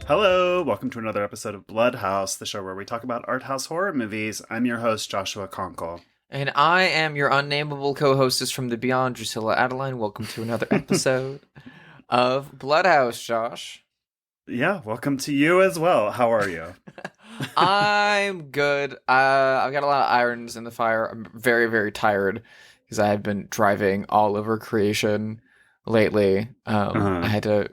Hello, welcome to another episode of Bloodhouse, the show where we talk about art house horror movies. I'm your host, Joshua Conkle. And I am your unnameable co-hostess from the Beyond, Drusilla Adeline. Welcome to another episode of Bloodhouse, Josh. Yeah, welcome to you as well. How are you? I'm good. I've got a lot of irons in the fire. I'm very, very tired because I have been driving all over creation lately. I had to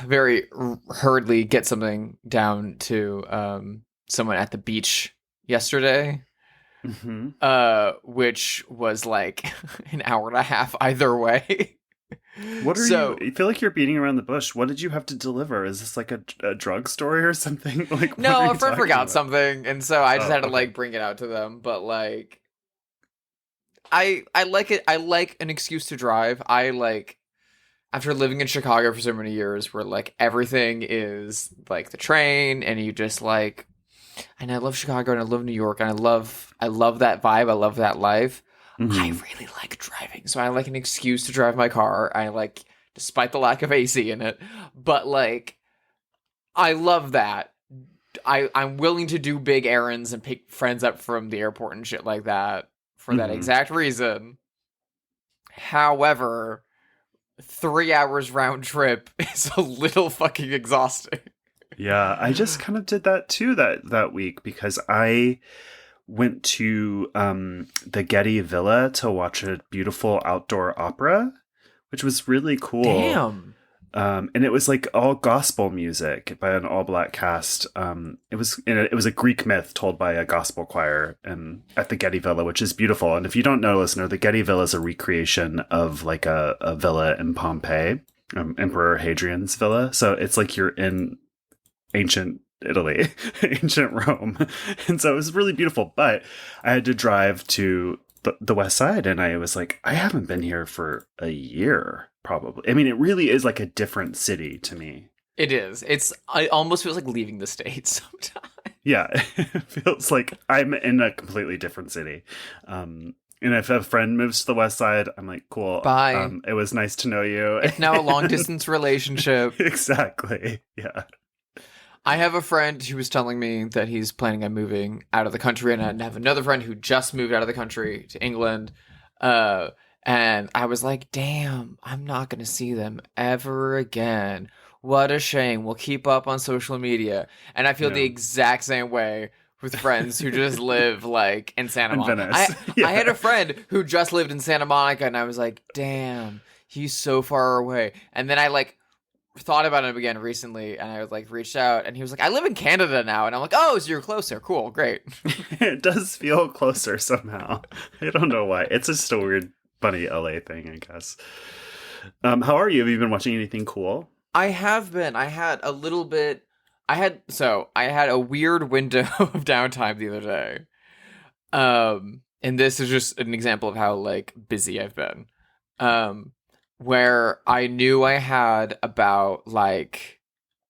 very hurriedly get something down to someone at the beach yesterday. Which was like an hour and a half either way. What are you? I feel like you're beating around the bush. What did you have to deliver? Is this like a drug story or something? Like, no, a friend forgot something, and so I just had to like bring it out to them. But like, I like it. I like an excuse to drive. I like after living in Chicago for so many years, where like everything is like the train, and you just like. And I love Chicago and I love New York and I love that vibe. I love that life. I really like driving. So I like an excuse to drive my car. I like, despite the lack of AC in it, but like, I love that. I'm willing to do big errands and pick friends up from the airport and shit like that for that exact reason. However, 3 hours round trip is a little fucking exhausting. Yeah, I just kind of did that too that week because I went to the Getty Villa to watch a beautiful outdoor opera, which was really cool. Damn. And it was like all gospel music by an all-black cast. It was a Greek myth told by a gospel choir at the Getty Villa, which is beautiful. And if you don't know, listener, the Getty Villa is a recreation of like a villa in Pompeii, Emperor Hadrian's villa. So it's like you're in ancient Italy, ancient Rome. And so it was really beautiful, but I had to drive to the West Side and I was like, I haven't been here for a year, probably. I mean, it really is like a different city to me. It is. It almost feels like leaving the States sometimes. Yeah, it feels like I'm in a completely different city. And if a friend moves to the West Side, I'm like, cool. Bye. It was nice to know you. It's now a long distance relationship. Exactly. Yeah. I have a friend who was telling me that he's planning on moving out of the country, and I have another friend who just moved out of the country to England. And I was like, damn, I'm not going to see them ever again. What a shame. We'll keep up on social media. And I feel the exact same way with friends who just live like in Santa Monica. I had a friend who just lived in Santa Monica, and I was like, damn, he's so far away. And then I like thought about him again recently, and I like reached out, and he was like, I live in Canada now. And I'm like, oh, so you're closer. Cool, great. It does feel closer somehow. I don't know why. It's just a weird, funny LA thing, I guess. How are you? Have you been watching anything cool? I have been. I had a little bit. I had a weird window of downtime the other day. And this is just an example of how like busy I've been. Where I knew I had about like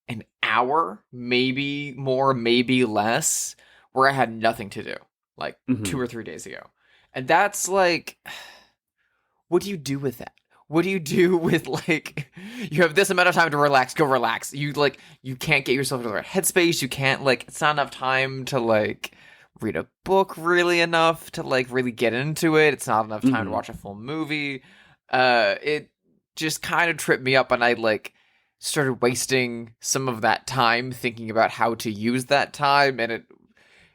an hour, maybe more, maybe less, where I had nothing to do, like 2 or 3 days ago. And that's like, what do you do with that? What do you do with like, you have this amount of time to relax, go relax. You can't get yourself into the right headspace. You can't like, it's not enough time to like read a book really enough to like really get into it. It's not enough time to watch a full movie. It just kind of tripped me up, and I like started wasting some of that time thinking about how to use that time, and it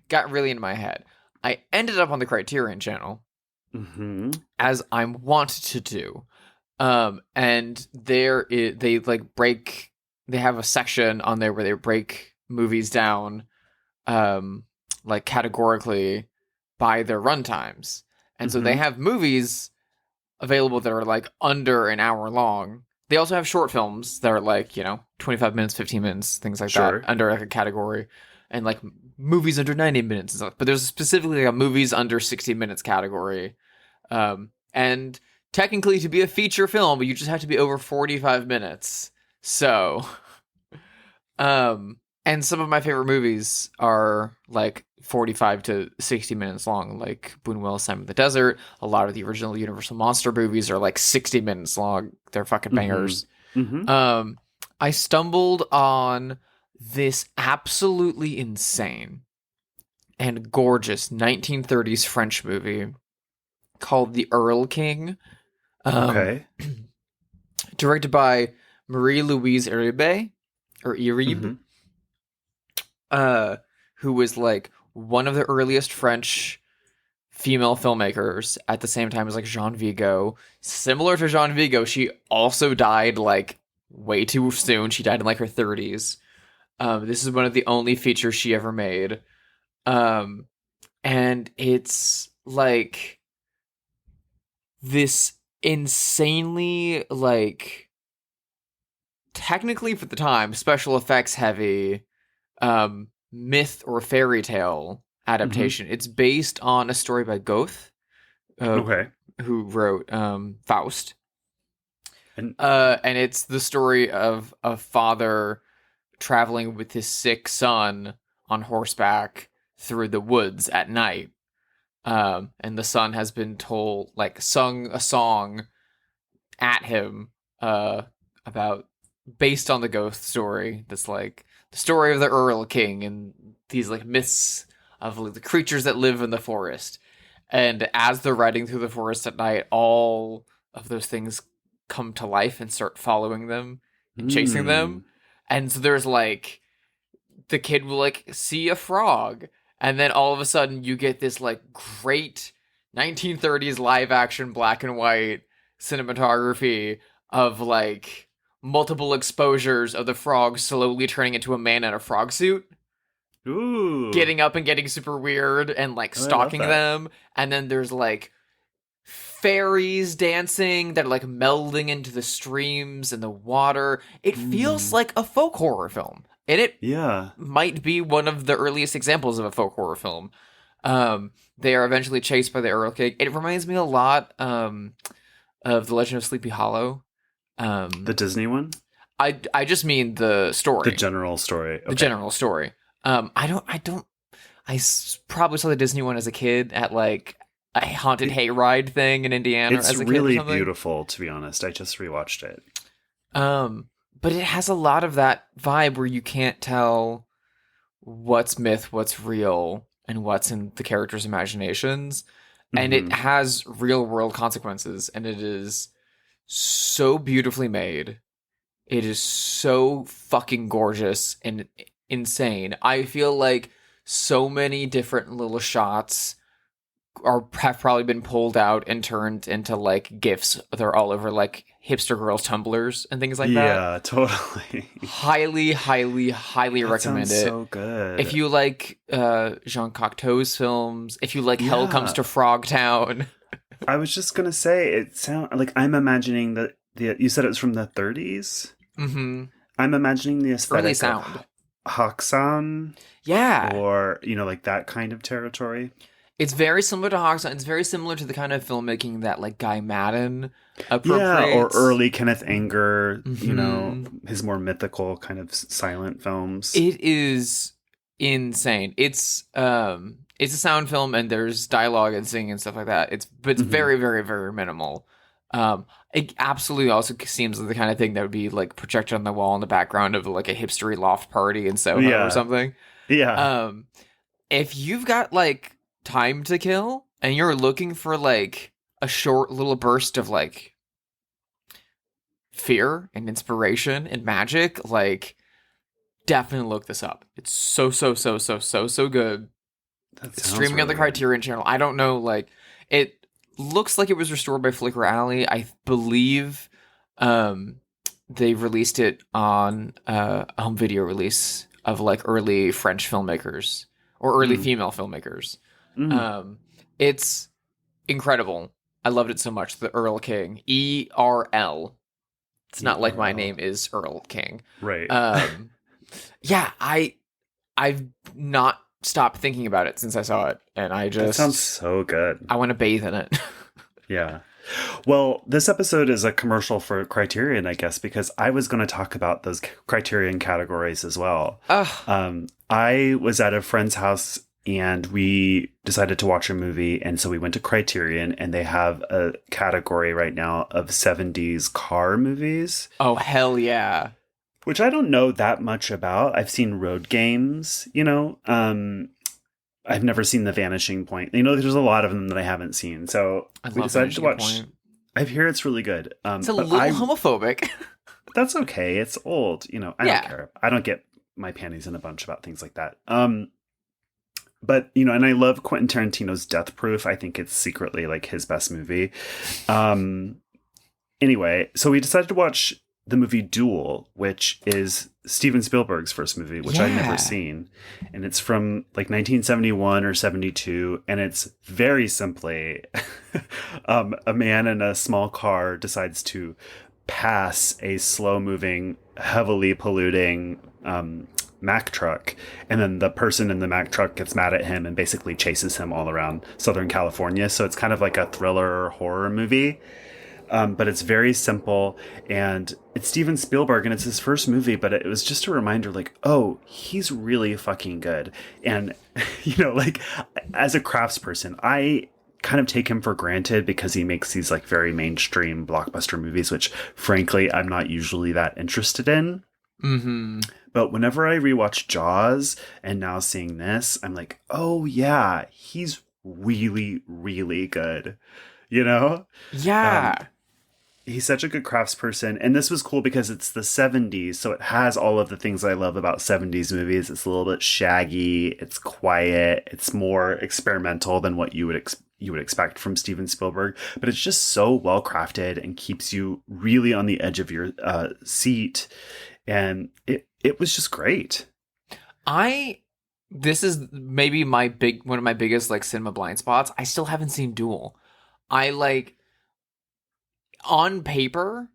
got really in my head. I ended up on the Criterion channel, as I'm wont to do, and they have a section on there where they break movies down, like categorically by their runtimes, and so they have movies available that are like under an hour long. They also have short films that are like, 25 minutes, 15 minutes, things like that under like a category, and like movies under 90 minutes and stuff. But there's specifically a movies under 60 minutes category. And technically to be a feature film, you just have to be over 45 minutes. So, and some of my favorite movies are like 45 to 60 minutes long, like Buñuel's Simon of the Desert. A lot of the original Universal Monster movies are like 60 minutes long. They're fucking bangers. I stumbled on this absolutely insane and gorgeous 1930s French movie called The Erl King. Okay. Directed by Marie-Louise Iribe, or Iribe, who was like one of the earliest French female filmmakers at the same time as like Jean Vigo. Similar to Jean Vigo, she also died like way too soon. She died in like her 30s. This is one of the only features she ever made. And it's like this insanely, like, technically for the time, special effects heavy myth or fairy tale adaptation. It's based on a story by Goethe, who wrote Faust. And it's the story of a father traveling with his sick son on horseback through the woods at night. And the son has been told, like, sung a song at him about, based on the Goethe story. That's like the story of the Erl King and these like myths of like, the creatures that live in the forest. And as they're riding through the forest at night, all of those things come to life and start following them and chasing them. And so there's like, the kid will like see a frog, and then all of a sudden you get this like great 1930s live action black and white cinematography of like multiple exposures of the frog slowly turning into a man in a frog suit. Ooh. Getting up and getting super weird and like stalking them. And then there's like fairies dancing that are like melding into the streams and the water. It feels like a folk horror film. And it might be one of the earliest examples of a folk horror film. They are eventually chased by the Erl King. It reminds me a lot of The Legend of Sleepy Hollow. The Disney one? I just mean the story. The general story. Okay. The general story. I probably saw the Disney one as a kid at like a haunted hayride thing in Indiana as a kid. It's really beautiful, to be honest. I just rewatched it. But it has a lot of that vibe where you can't tell what's myth, what's real, and what's in the characters' imaginations. And it has real world consequences, and it is so beautifully made. It is so fucking gorgeous and insane. I feel like so many different little shots have probably been pulled out and turned into like GIFs. They're all over like hipster girls Tumblrs and things like that. Yeah, totally. Highly recommend it. So good. If you like Jean Cocteau's films, if you like Hell Comes to Frogtown. I was just gonna say, it sound like I'm imagining that you said it was from the 30s. Mm-hmm. I'm imagining the aesthetic early sound. Of Häxan. Yeah. Or, like that kind of territory. It's very similar to Häxan. It's very similar to the kind of filmmaking that like Guy Maddin appropriates. Yeah, or early Kenneth Anger, his more mythical kind of silent films. It is insane. It's a sound film and there's dialogue and singing and stuff like that. It's very, very, very minimal. It absolutely also seems like the kind of thing that would be like projected on the wall in the background of like a hipstery loft party in Soho or something. Yeah. If you've got like time to kill and you're looking for like a short little burst of like fear and inspiration and magic, like definitely look this up. It's so good. It's streaming on the Criterion channel. I don't know, like it looks like it was restored by Flickr Alley. I believe they released it on a home video release of like early French filmmakers or early female filmmakers. It's incredible. I loved it so much. The Erl King. ERL. It's not like my name is Erl King. Right. Yeah, I've not stopped thinking about it since I saw it, and I just... That sounds so good. I want to bathe in it. Yeah. Well, this episode is a commercial for Criterion, I guess, because I was going to talk about those Criterion categories as well. I was at a friend's house and we decided to watch a movie, and so we went to Criterion, and they have a category right now of 70s car movies. Oh, hell yeah. which I don't know that much about. I've seen Road Games, you know. I've never seen The Vanishing Point. You know, there's a lot of them that I haven't seen. So we decided to watch. I hear it's really good. It's a little homophobic. That's okay. It's old. You know, I don't care. I don't get my panties in a bunch about things like that. But, you know, and I love Quentin Tarantino's Death Proof. I think it's secretly like his best movie. Anyway, so we decided to watch the movie Duel, which is Steven Spielberg's first movie, which I'd never seen. And it's from like 1971 or 72. And it's very simply a man in a small car decides to pass a slow moving, heavily polluting Mack truck, and then the person in the Mack truck gets mad at him and basically chases him all around Southern California. So it's kind of like a thriller horror movie, but it's very simple, and it's Steven Spielberg and it's his first movie, but it was just a reminder like, oh, he's really fucking good. And you know, like as a craftsperson, I kind of take him for granted because he makes these like very mainstream blockbuster movies, which frankly I'm not usually that interested in. Mm-hmm. But whenever I rewatch Jaws and now seeing this, I'm like, oh yeah, he's really, really good. You know? Yeah. He's such a good craftsperson. And this was cool because it's the 70s. So it has all of the things I love about 70s movies. It's a little bit shaggy. It's quiet. It's more experimental than what you would expect from Steven Spielberg. But it's just so well crafted and keeps you really on the edge of your seat. And it was just great. This is maybe one of my biggest like cinema blind spots. I still haven't seen Duel. On paper,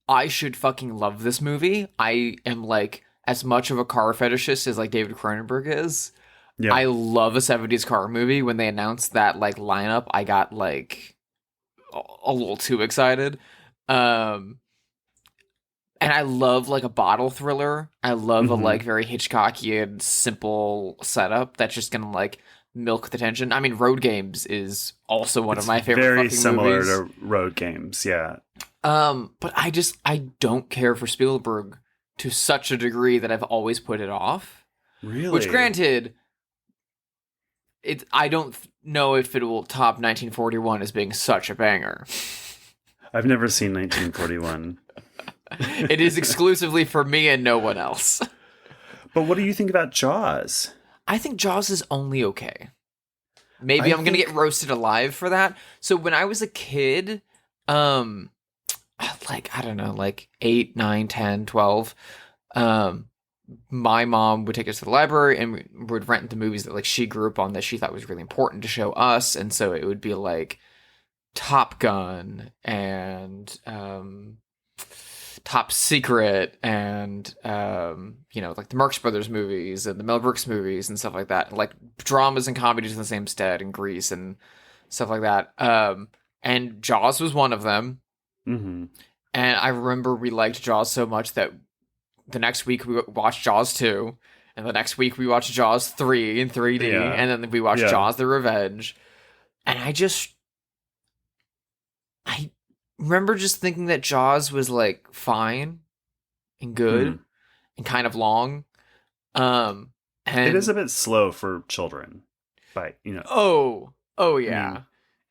I should fucking love this movie. I am like as much of a car fetishist as like David Cronenberg is. Yeah. I love a 70s car movie. When they announced that like lineup, I got like a little too excited. And I love like a bottle thriller. I love a like very Hitchcockian simple setup that's just gonna like milk the tension. I mean, Road Games is also one of my favorite fucking movies. Very similar to Road Games, yeah. But I don't care for Spielberg to such a degree that I've always put it off. Really? Which, granted, I don't know if it will top 1941 as being such a banger. I've never seen 1941. It is exclusively for me and no one else. But what do you think about Jaws? I think Jaws is only okay. Maybe I'm going to get roasted alive for that. So when I was a kid, like, I don't know, like 8, 9, 10, 12, my mom would take us to the library and we would rent the movies that like she grew up on that she thought was really important to show us. And so it would be like Top Gun and Top Secret and you know, like the Marx Brothers movies and the Mel Brooks movies and stuff like that, like dramas and comedies in the same stead, and Grease and stuff like that. And Jaws was one of them. Mm-hmm. And I remember we liked Jaws so much that the next week we watched Jaws 2, and the next week we watched Jaws 3 in 3D, and then we watched Jaws the Revenge. And I remember just thinking that Jaws was like fine and good and kind of long. And it is a bit slow for children, but you know. Oh yeah.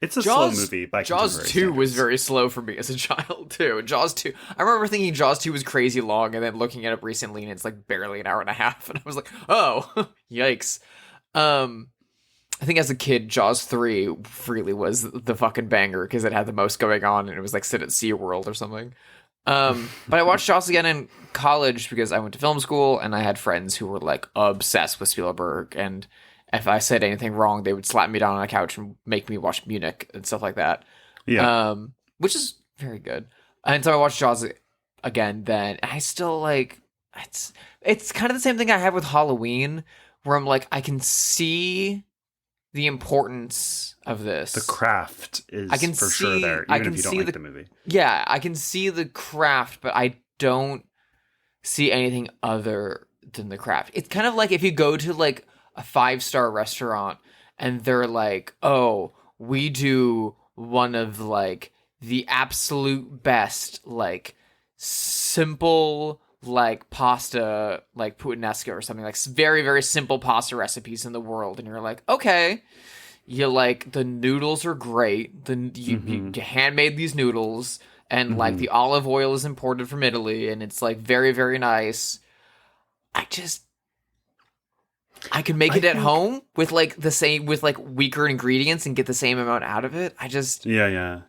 It's a slow movie by Jaws 2 standards. Was very slow for me as a child too. Jaws 2. I remember thinking Jaws 2 was crazy long and then looking it up recently and it's like barely an hour and a half and I was like, "Oh, yikes." I think as a kid, Jaws 3 really was the fucking banger because it had the most going on and it was like sit at SeaWorld or something. But I watched Jaws again in college because I went to film school and I had friends who were like obsessed with Spielberg, and if I said anything wrong, they would slap me down on a couch and make me watch Munich and stuff like that. Yeah. Which is very good. And so I watched Jaws again then. I still like, it's kind of the same thing I have with Halloween, where I'm like, I can see the importance of this. The craft is for sure there, even if you don't like the movie. Yeah, I can see the craft, but I don't see anything other than the craft. It's kind of like if you go to like a 5-star restaurant and they're like, "Oh, we do one of like the absolute best like simple like pasta, like puttanesca or something, like very, very simple pasta recipes in the world. And you're like, okay, you like, the noodles are great. You handmade these noodles, and like the olive oil is imported from Italy, and it's like very, very nice. I could make it at home with like the same, with like weaker ingredients and get the same amount out of it. Yeah.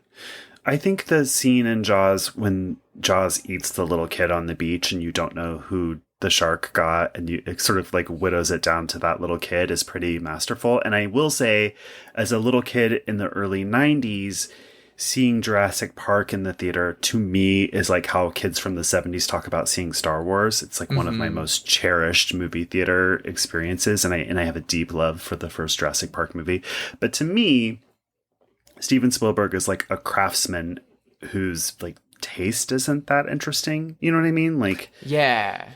I think the scene in Jaws when Jaws eats the little kid on the beach and you don't know who the shark got, and it sort of like whitlows it down to that little kid, is pretty masterful. And I will say, as a little kid in the early 90s, seeing Jurassic Park in the theater, to me, is like how kids from the 70s talk about seeing Star Wars. It's like one of my most cherished movie theater experiences. And I have a deep love for the first Jurassic Park movie. But to me, Steven Spielberg is like a craftsman whose like taste isn't that interesting. You know what I mean? Like, yeah.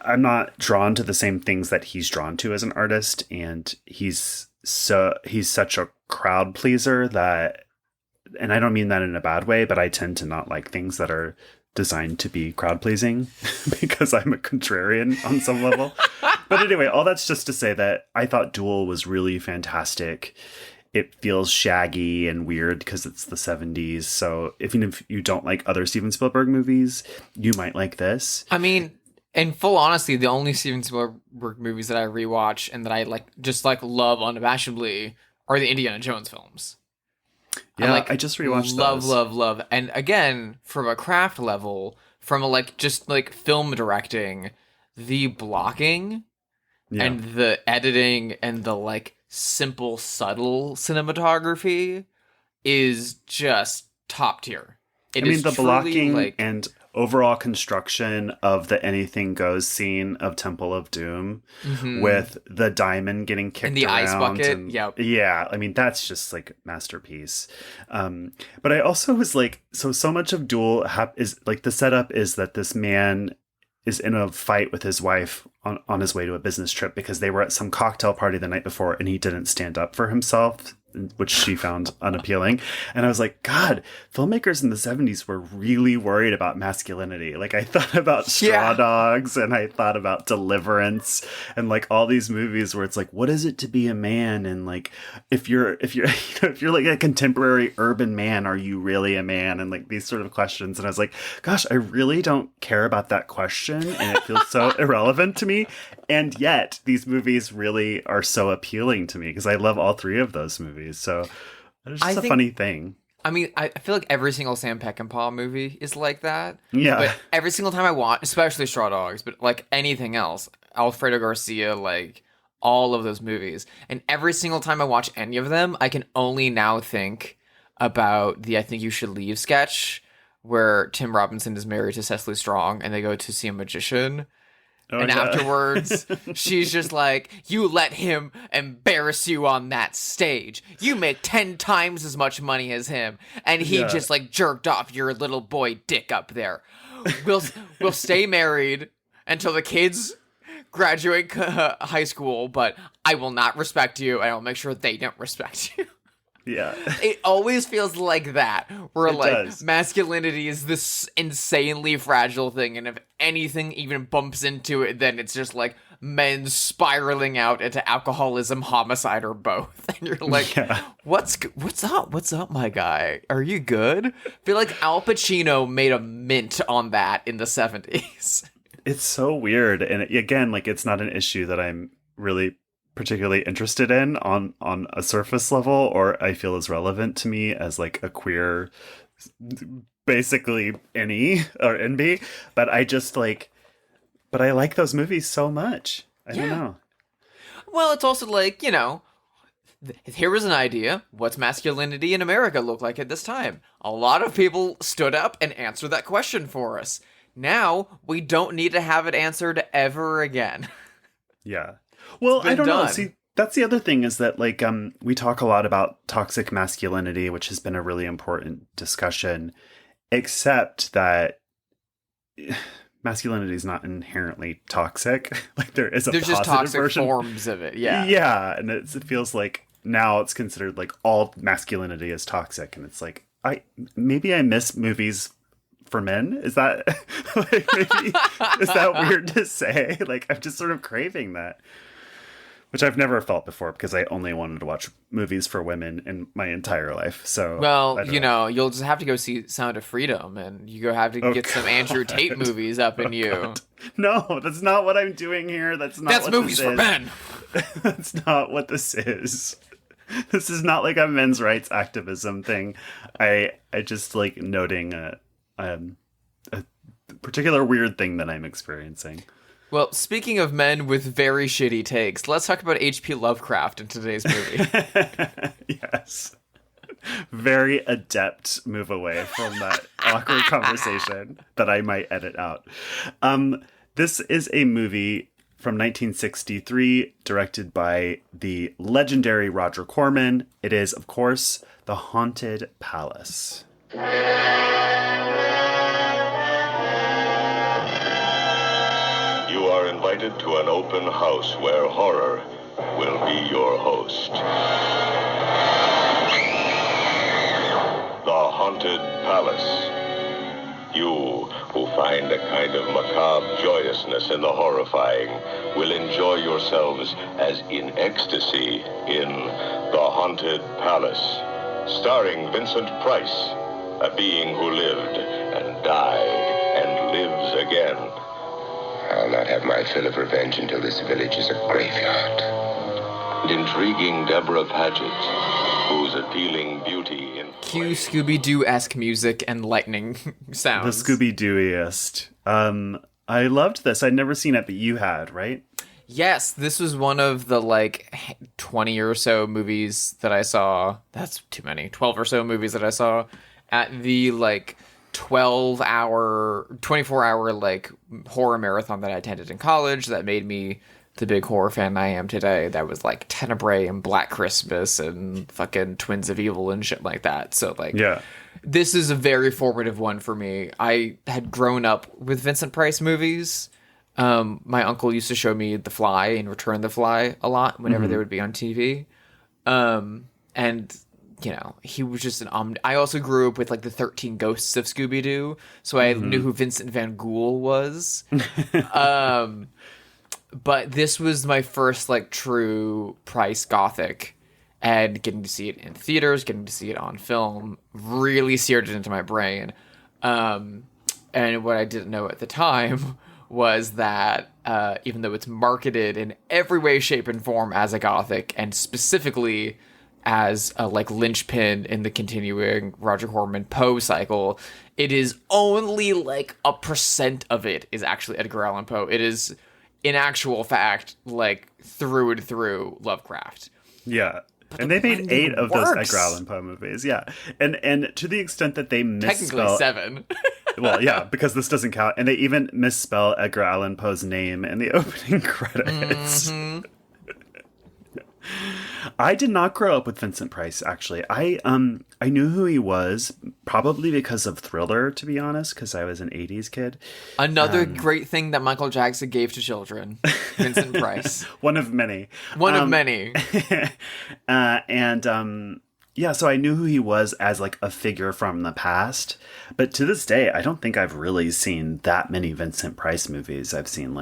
I'm not drawn to the same things that he's drawn to as an artist. And he's such a crowd pleaser that, and I don't mean that in a bad way, but I tend to not like things that are designed to be crowd pleasing because I'm a contrarian on some level. But anyway, all that's just to say that I thought Duel was really fantastic. It feels shaggy and weird because it's the 70s. So even if you don't like other Steven Spielberg movies, you might like this. I mean, in full honesty, the only Steven Spielberg movies that I rewatch and that I like, just like love unabashedly, are the Indiana Jones films. Yeah, I just rewatched those. Love. And again, from a craft level, from a like just like film directing, the blocking and the editing and the like simple, subtle cinematography is just top tier. The blocking and overall construction of the anything goes scene of Temple of Doom with the diamond getting kicked and the around ice bucket. Yeah, I mean, that's just like masterpiece. But I also was like, so much of Duel is like, the setup is that this man is in a fight with his wife on his way to a business trip because they were at some cocktail party the night before and he didn't stand up for himself, which she found unappealing. And I was like, God, filmmakers in the 70s were really worried about masculinity. Like, I thought about Straw Dogs and I thought about Deliverance and like all these movies where it's like, what is it to be a man? And like, if you're like a contemporary urban man, are you really a man? And like these sort of questions. And I was like, gosh, I really don't care about that question. And it feels so irrelevant to me. And yet these movies really are so appealing to me because I love all three of those movies. So it's just a funny thing. I mean, I feel like every single Sam Peckinpah movie is like that. Yeah. But every single time I watch, especially Straw Dogs, but like anything else, Alfredo Garcia, like all of those movies. And every single time I watch any of them, I can only now think about the I Think You Should Leave sketch where Tim Robinson is married to Cecily Strong and they go to see a magician. Afterwards, she's just like, you let him embarrass you on that stage. You make 10 times as much money as him. And he just like jerked off your little boy dick up there. We'll stay married until the kids graduate high school, but I will not respect you. And I'll make sure they don't respect you. Yeah. It always feels like that, where masculinity is this insanely fragile thing, and if anything even bumps into it, then it's just like men spiraling out into alcoholism, homicide, or both. And you're like, what's up, my guy? Are you good? I feel like Al Pacino made a mint on that in the 70s. It's so weird. And again, like, it's not an issue that I'm really particularly interested in on a surface level, or I feel is relevant to me as like a queer, basically NB, but I just like, but I like those movies so much. I don't know. Well, it's also like, you know, here was an idea. What's masculinity in America look like at this time? A lot of people stood up and answered that question for us. Now we don't need to have it answered ever again. Yeah. Well, I don't know. See, that's the other thing is that, like, we talk a lot about toxic masculinity, which has been a really important discussion, except that masculinity is not inherently toxic. Like, there's just toxic version. Forms of it. Yeah. Yeah. And it feels like now it's considered like all masculinity is toxic. And it's like, maybe I miss movies for men? Is that like, maybe, is that weird to say? Like, I'm just sort of craving that, which I've never felt before because I only wanted to watch movies for women in my entire life. So, well, you'll just have to go see Sound of Freedom, and you go have to get some Andrew Tate movies up in you. God. No, that's not what I'm doing here. That's what movies this for is. men. That's not what this is. This is not like a men's rights activism thing. I just like noting a particular weird thing that I'm experiencing. Well, speaking of men with very shitty takes, let's talk about H.P. Lovecraft in today's movie. Yes. Very adept move away from that awkward conversation that I might edit out. This is a movie from 1963, directed by the legendary Roger Corman. It is, of course, The Haunted Palace. You are invited to an open house where horror will be your host. The Haunted Palace. You, who find a kind of macabre joyousness in the horrifying, will enjoy yourselves as in ecstasy in The Haunted Palace. Starring Vincent Price, a being who lived and died and lives again. I'll not have my fill of revenge until this village is a graveyard. And intriguing Deborah Paget, whose appealing beauty in Cue Scooby-Doo-esque music and lightning sounds. The Scooby-Dooiest. I loved this. I'd never seen it, but you had, right? Yes, this was one of the, 20 or so movies that I saw. That's too many. 12 or so movies that I saw at the, 12-hour, 24-hour, horror marathon that I attended in college that made me the big horror fan I am today. That was, Tenebrae and Black Christmas and fucking Twins of Evil and shit like that. So, yeah. This is a very formative one for me. I had grown up with Vincent Price movies. My uncle used to show me The Fly and Return the Fly a lot whenever they would be on TV. And, he was just I also grew up with, the 13 Ghosts of Scooby-Doo, so I knew who Vincent Van Gogh was. But this was my first, true Price Gothic, and getting to see it in theaters, getting to see it on film, really seared it into my brain. And what I didn't know at the time was that even though it's marketed in every way, shape, and form as a Gothic, and specifically as a linchpin in the continuing Roger Corman Poe cycle, it is only 1% of it is actually Edgar Allan Poe. It is, in actual fact, through and through Lovecraft. Yeah. And they made 8 of those Edgar Allan Poe movies, yeah. And to the extent that they misspell... Technically 7. Well, yeah, because this doesn't count. And they even misspell Edgar Allan Poe's name in the opening credits. Mm-hmm. I did not grow up with Vincent Price, actually. I knew who he was, probably because of Thriller, to be honest, because I was an 80s kid. Another great thing that Michael Jackson gave to children. Vincent Price. One of many. One of many. Yeah, so I knew who he was as a figure from the past. But to this day, I don't think I've really seen that many Vincent Price movies. I've seen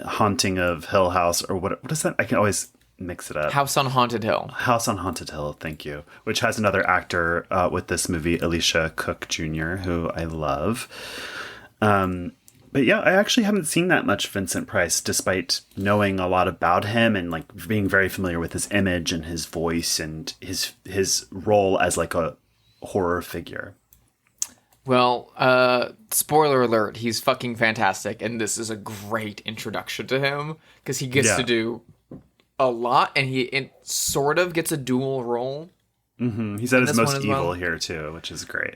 Haunting of Hill House, or what is that? I can always mix it up. House on Haunted Hill. House on Haunted Hill, thank you. Which has another actor with this movie, Elisha Cook Jr., who I love. But yeah, I actually haven't seen that much Vincent Price, despite knowing a lot about him and being very familiar with his image and his voice and his role as a horror figure. Well, spoiler alert, he's fucking fantastic, and this is a great introduction to him, because he gets to do a lot, and he sort of gets a dual role. Mm-hmm. He's at his most evil here, too, which is great.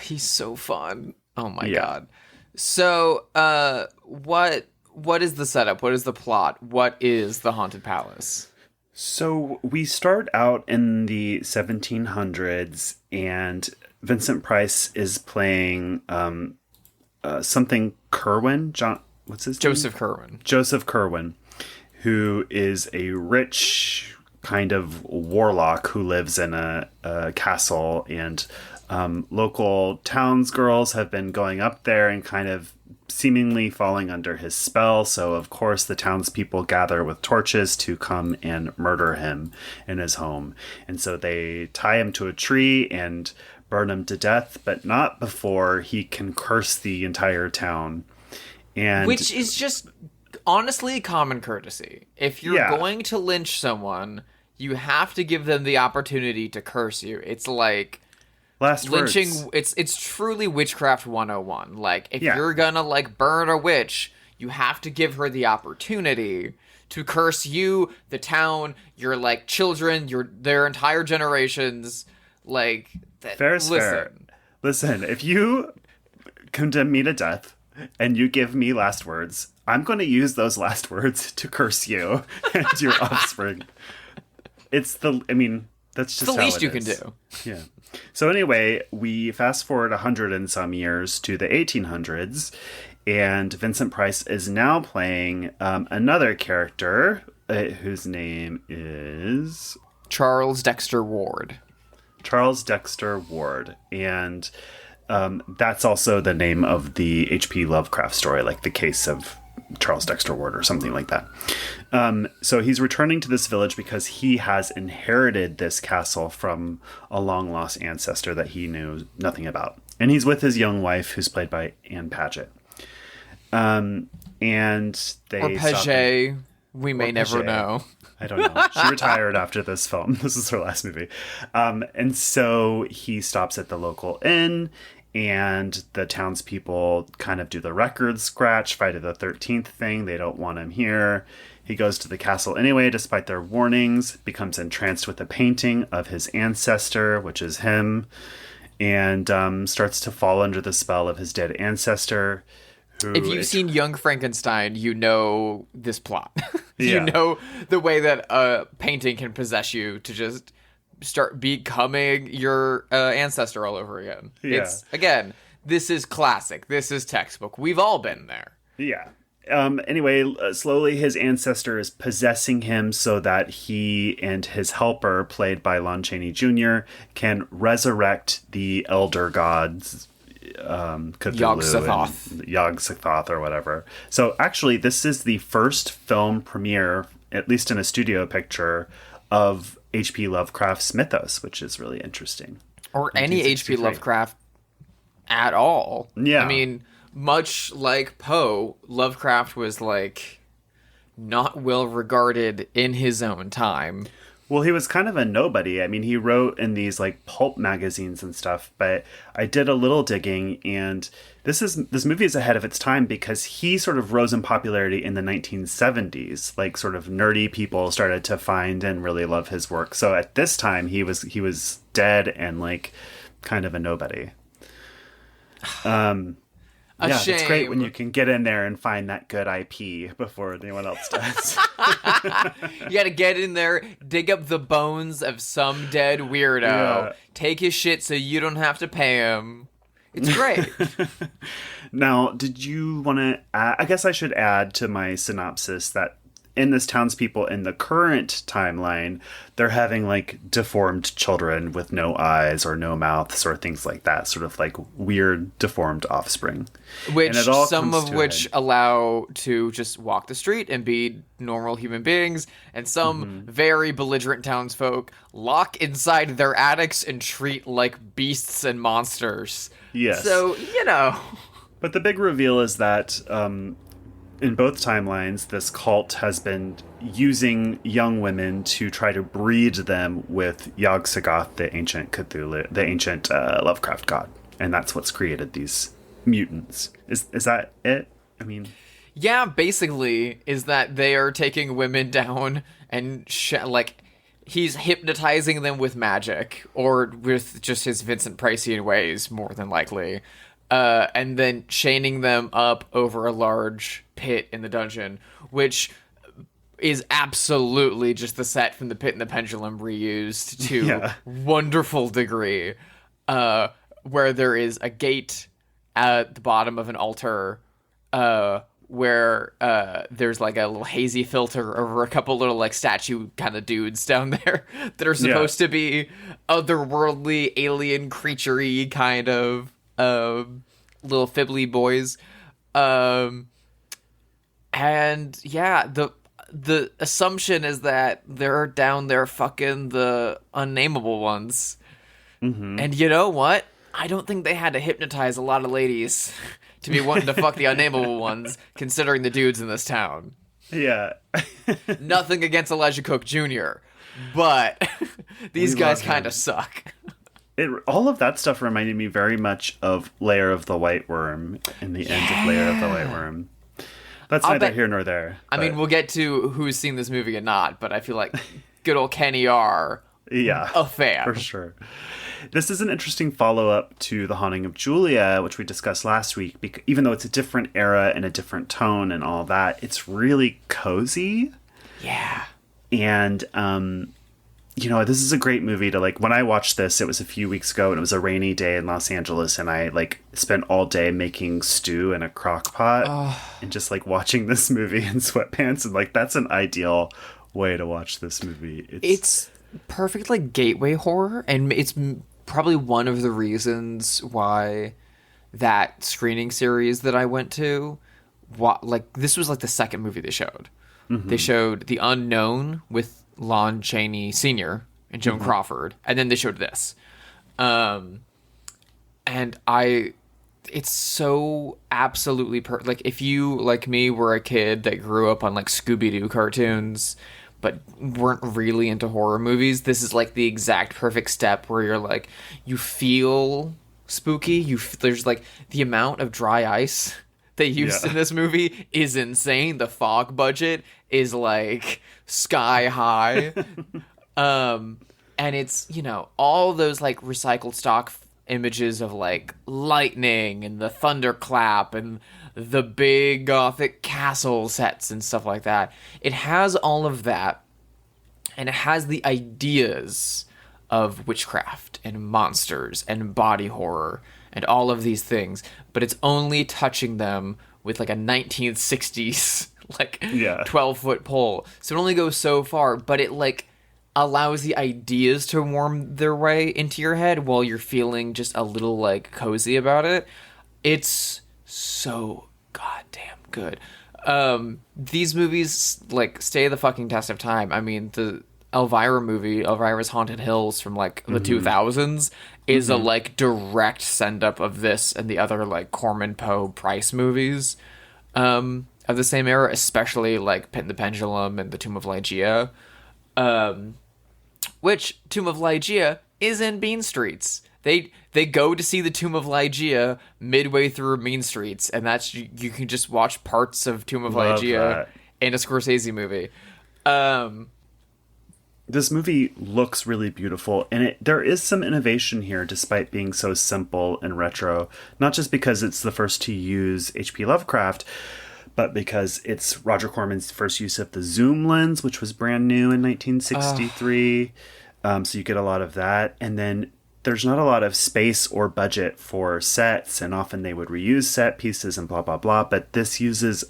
He's so fun. Oh my god. So, what is the setup? What is the plot? What is the Haunted Palace? So we start out in the 1700s, and Vincent Price is playing something Kerwin. What's his name? Joseph Kerwin, who is a rich kind of warlock who lives in a castle and Local townsgirls have been going up there and kind of seemingly falling under his spell. So, of course, the townspeople gather with torches to come and murder him in his home. And so they tie him to a tree and burn him to death, but not before he can curse the entire town. And which is just honestly common courtesy. If you're going to lynch someone, you have to give them the opportunity to curse you. It's like last lynching words. It's truly witchcraft 101. Like, if you're gonna like burn a witch, you have to give her the opportunity to curse you, the town, your like children, their entire generations. Like, fair is fair. Listen, if you condemn me to death and you give me last words, I'm going to use those last words to curse you and your offspring. That's just the least you can do. Yeah. So anyway, we fast forward 100 and some years to the 1800s, and Vincent Price is now playing another character whose name is Charles Dexter Ward. Charles Dexter Ward. And that's also the name of the H.P. Lovecraft story, like The Case of Charles Dexter Ward or something like that. So he's returning to this village because he has inherited this castle from a long-lost ancestor that he knew nothing about. And he's with his young wife, who's played by Anne Patchett. And they... Or Paget. We may never know. I don't know. She retired after this film. This is her last movie. And so he stops at the local inn, and the townspeople kind of do the record scratch, Friday the 13th thing. They don't want him here. He goes to the castle anyway, despite their warnings, becomes entranced with a painting of his ancestor, which is him, and starts to fall under the spell of his dead ancestor. If you've seen Young Frankenstein, you know this plot. You know the way that a painting can possess you to just start becoming your ancestor all over again. Yeah. Again, this is classic. This is textbook. We've all been there. Yeah. Anyway, slowly his ancestor is possessing him so that he and his helper, played by Lon Chaney Jr., can resurrect the elder gods, Yog-Sothoth. Yog-Sothoth or whatever. So actually, this is the first film premiere, at least in a studio picture, of H.P. Lovecraft's mythos, which is really interesting. Or any H.P. Lovecraft at all. Yeah. I mean, much like Poe, Lovecraft was like not well regarded in his own time. Well, he was kind of a nobody. I mean, he wrote in these like pulp magazines and stuff, but I did a little digging, and this movie is ahead of its time because he sort of rose in popularity in the 1970s. Like, sort of nerdy people started to find and really love his work. So at this time, he was dead and like kind of a nobody. Yeah, shame. It's great when you can get in there and find that good IP before anyone else does. You gotta get in there, dig up the bones of some dead weirdo, take his shit so you don't have to pay him. It's great. Now, did you want to... I guess I should add to my synopsis that in this townspeople in the current timeline, they're having like deformed children with no eyes or no mouths or things like that, sort of like weird deformed offspring. Which some of which allow to just walk the street and be normal human beings, and some very belligerent townsfolk lock inside their attics and treat like beasts and monsters. Yes. So, you know. But the big reveal is that in both timelines, this cult has been using young women to try to breed them with Yog-Sothoth, the ancient Cthulhu, the ancient Lovecraft god, and that's what's created these mutants. Is that it? I mean, yeah, basically, is that they are taking women down and he's hypnotizing them with magic or with just his Vincent Priceian ways, more than likely. And then chaining them up over a large pit in the dungeon, which is absolutely just the set from The Pit and the Pendulum reused to wonderful degree, where there is a gate at the bottom of an altar where there's like a little hazy filter over a couple little like statue kind of dudes down there that are supposed to be otherworldly, alien, creature-y kind of little fibbly boys. And yeah, the assumption is that they're down there fucking the unnameable ones. Mm-hmm. And you know what? I don't think they had to hypnotize a lot of ladies to be wanting to fuck the unnameable ones, considering the dudes in this town. Yeah. Nothing against Elijah Cook Jr., but these guys kind of suck. All of that stuff reminded me very much of Lair of the White Worm in the end of Lair of the White Worm. That's neither here nor there. I mean, we'll get to who's seen this movie and not, but I feel like good old Kenny R. a fan. For sure. This is an interesting follow-up to The Haunting of Julia, which we discussed last week. Even though it's a different era and a different tone and all that, it's really cozy. Yeah. And, this is a great movie to, like, when I watched this, it was a few weeks ago, and it was a rainy day in Los Angeles, and I, like, spent all day making stew in a crock pot and just, like, watching this movie in sweatpants. And, like, that's an ideal way to watch this movie. It's perfect, like, gateway horror, and it's probably one of the reasons why that screening series that I went to, this was like the second movie they showed. Mm-hmm. They showed The Unknown with Lon Chaney Sr. and Joan Crawford, and then they showed this. It's so absolutely like, if you, like me, were a kid that grew up on like Scooby-Doo cartoons but weren't really into horror movies, this is like the exact perfect step where you're like, you feel spooky. There's like the amount of dry ice they used in this movie is insane. The fog budget is like sky high. And it's, all those like recycled stock images of like lightning and the thunderclap and the big gothic castle sets and stuff like that. It has all of that, and it has the ideas of witchcraft and monsters and body horror and all of these things, but it's only touching them with like a 1960s 12-foot pole. So it only goes so far, but it like allows the ideas to warm their way into your head while you're feeling just a little like cozy about it. It's so goddamn good. These movies like stay the fucking test of time. I mean, the Elvira movie, Elvira's Haunted Hills from like the 2000s, is a like direct send up of this and the other like Corman Poe Price movies of the same era, especially like Pit and the Pendulum and The Tomb of Ligeia. Which Tomb of Ligeia is in Mean Streets. They go to see the Tomb of Ligeia midway through Mean Streets, and that's you can just watch parts of Tomb of Ligeia in a Scorsese movie. This movie looks really beautiful, and there is some innovation here despite being so simple and retro. Not just because it's the first to use H.P. Lovecraft, but because it's Roger Corman's first use of the zoom lens, which was brand new in 1963. So you get a lot of that. And then there's not a lot of space or budget for sets, and often they would reuse set pieces and blah, blah, blah. But this uses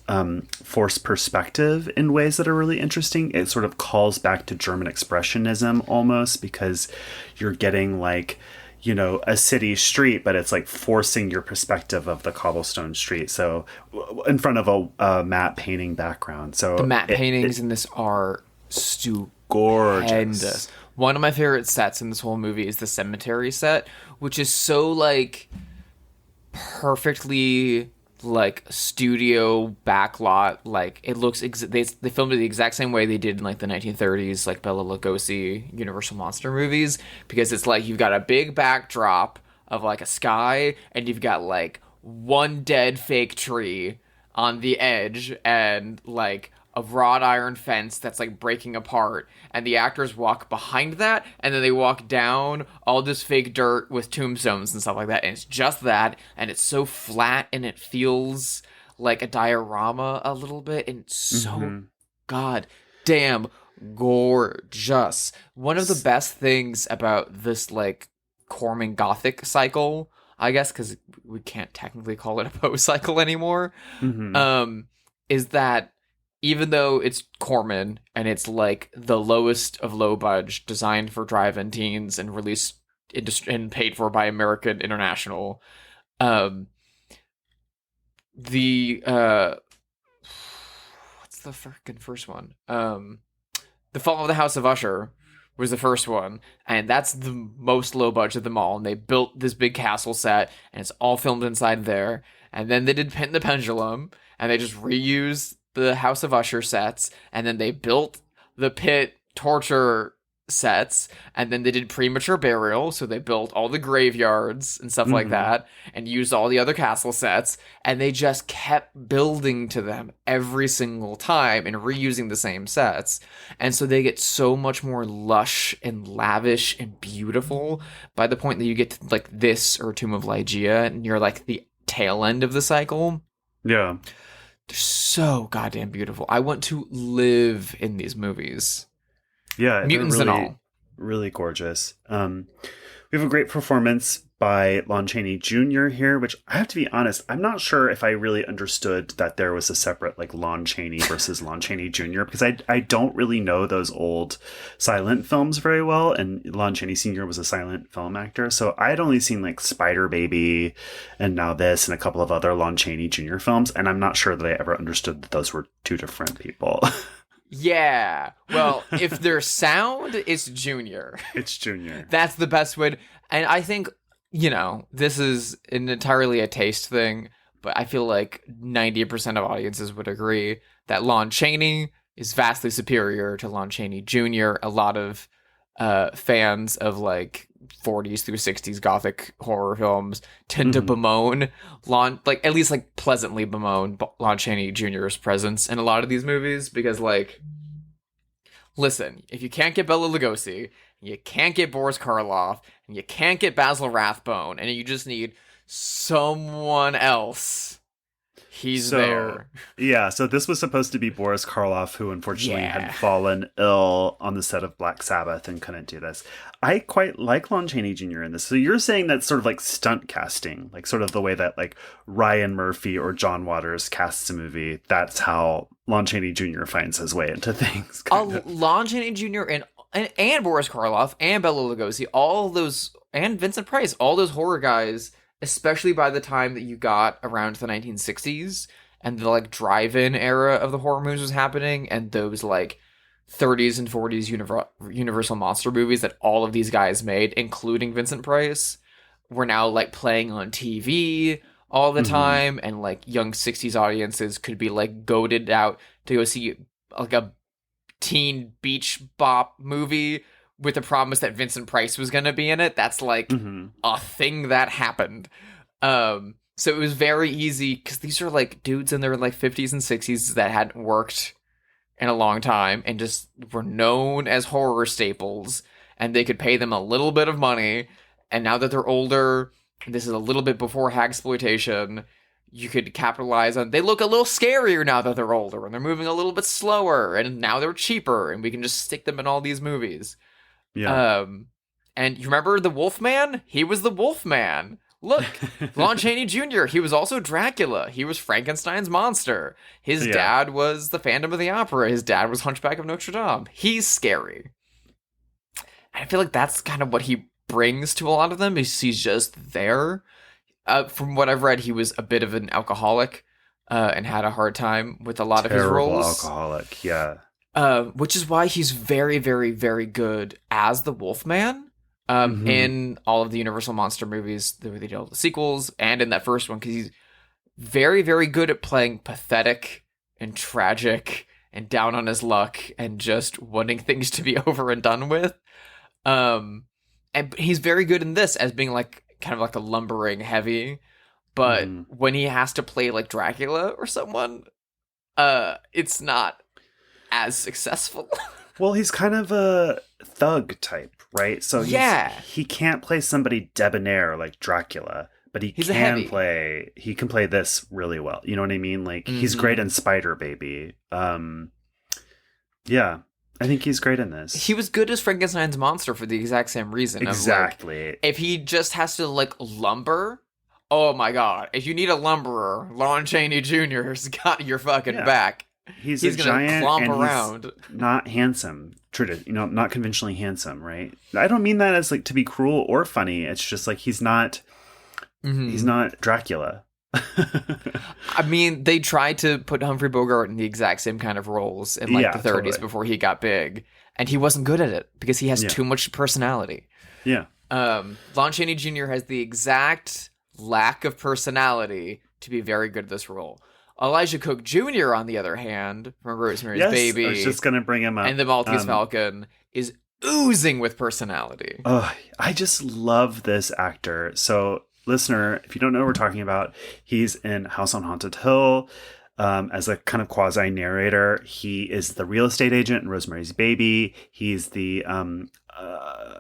forced perspective in ways that are really interesting. It sort of calls back to German Expressionism almost, because you're getting like, a city street, but it's like forcing your perspective of the cobblestone street. So in front of a matte painting background. So the matte paintings in this are gorgeous. One of my favorite sets in this whole movie is the cemetery set, which is so like perfectly like studio backlot. Like it looks they filmed it the exact same way they did in like the 1930s like Bela Lugosi Universal monster movies, because it's like you've got a big backdrop of like a sky, and you've got like one dead fake tree on the edge, and like a wrought iron fence that's like breaking apart, and the actors walk behind that, and then they walk down all this fake dirt with tombstones and stuff like that, and it's just that, and it's so flat, and it feels like a diorama a little bit, and it's so goddamn gorgeous. One of the best things about this like Corman Gothic cycle, I guess, because we can't technically call it a Poe cycle anymore, is that even though it's Corman and it's like the lowest of low budge, designed for drive-in teens and released and paid for by American International, the what's the freaking first one? The Fall of the House of Usher was the first one, and that's the most low budget of them all. And they built this big castle set, and it's all filmed inside there. And then they did Pit and the Pendulum, and they just reused the House of Usher sets, and then they built the Pit torture sets, and then they did Premature Burial, so they built all the graveyards and stuff like that, and used all the other castle sets, and they just kept building to them every single time and reusing the same sets, and so they get so much more lush and lavish and beautiful by the point that you get to like this or Tomb of Ligeia, and you're like the tail end of the cycle. Yeah. They're so goddamn beautiful. I want to live in these movies. Yeah, Mutants really, and all. Really gorgeous. We have a great performance by Lon Chaney Jr. here, which I have to be honest, I'm not sure if I really understood that there was a separate like Lon Chaney versus Lon Chaney Jr. because I don't really know those old silent films very well, and Lon Chaney Sr. was a silent film actor, so I had only seen like Spider Baby and now this and a couple of other Lon Chaney Jr. films, and I'm not sure that I ever understood that those were two different people. Yeah. Well, if their sound is Junior. It's Junior. That's the best way. And I think, you know, this is entirely a taste thing, but I feel like 90% of audiences would agree that Lon Chaney is vastly superior to Lon Chaney Jr. A lot of fans of like 40s through 60s gothic horror films tend to bemoan at least pleasantly bemoan Lon Chaney Jr.'s presence in a lot of these movies, because like, listen, if you can't get Bela Lugosi, you can't get Boris Karloff, and you can't get Basil Rathbone, and you just need someone else, he's there. Yeah, so this was supposed to be Boris Karloff, who unfortunately had fallen ill on the set of Black Sabbath and couldn't do this. I quite like Lon Chaney Jr. in this. So you're saying that's sort of like stunt casting, like sort of the way that like Ryan Murphy or John Waters casts a movie. That's how Lon Chaney Jr. finds his way into things. Lon Chaney Jr. and Boris Karloff and Bela Lugosi, all those, and Vincent Price, all those horror guys, especially by the time that you got around the 1960s and the like drive-in era of the horror movies was happening, and those like 30s and 40s Universal monster movies that all of these guys made, including Vincent Price, were now like playing on TV all the time, and like young 60s audiences could be like goaded out to go see like a teen beach bop movie with the promise that Vincent Price was going to be in it. That's like a thing that happened. So it was very easy, because these are like dudes in their like 50s and 60s that hadn't worked in a long time and just were known as horror staples, and they could pay them a little bit of money. And now that they're older, this is a little bit before hagsploitation, you could capitalize on, they look a little scarier now that they're older, and they're moving a little bit slower, and now they're cheaper, and we can just stick them in all these movies. Yeah. And you remember the Wolfman? He was the Wolfman. Look, Lon Chaney Jr., he was also Dracula. He was Frankenstein's monster. His dad was the Phantom of the Opera. His dad was Hunchback of Notre Dame. He's scary. I feel like that's kind of what he brings to a lot of them, is he's just there. From what I've read, he was a bit of an alcoholic and had a hard time with a lot of his roles. Alcoholic, yeah. Which is why he's very, very, very good as the Wolfman. In all of the Universal Monster movies, the sequels, and in that first one, because he's very, very good at playing pathetic and tragic and down on his luck and just wanting things to be over and done with. And he's very good in this as being like kind of like a lumbering heavy, but when he has to play like Dracula or someone, it's not as successful. Well, he's kind of a thug type, right? So he can't play somebody debonair like Dracula, but he can play this really well. You know what I mean? Like he's great in Spider Baby. Yeah, I think he's great in this. He was good as Frankenstein's monster for the exact same reason. Exactly. Of, like, if he just has to like lumber oh my god, if you need a lumberer, Lon Chaney Jr.'s got your fucking back. He's a gonna giant clomp and around. He's not handsome. Not conventionally handsome, right? I don't mean that as like to be cruel or funny. It's just like he's not Dracula. I mean, they tried to put Humphrey Bogart in the exact same kind of roles in like the 30s totally. before he got big, and he wasn't good at it because he has too much personality. Yeah. Lon Chaney Jr. has the exact lack of personality to be very good at this role. Elijah Cook Jr., on the other hand, from Rosemary's Baby, I was just gonna bring him up, and The Maltese Falcon, is oozing with personality. I just love this actor. So, listener, if you don't know what we're talking about, he's in House on Haunted Hill as a kind of quasi-narrator. He is the real estate agent in Rosemary's Baby. He's the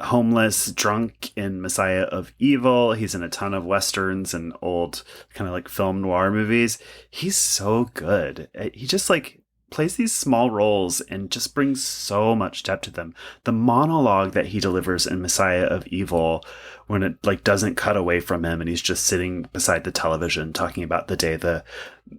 homeless drunk in Messiah of Evil. He's in a ton of westerns and old kind of like film noir movies. He's so good. He just like plays these small roles and just brings so much depth to them. The monologue that he delivers in Messiah of Evil, when it like doesn't cut away from him and he's just sitting beside the television talking about the day the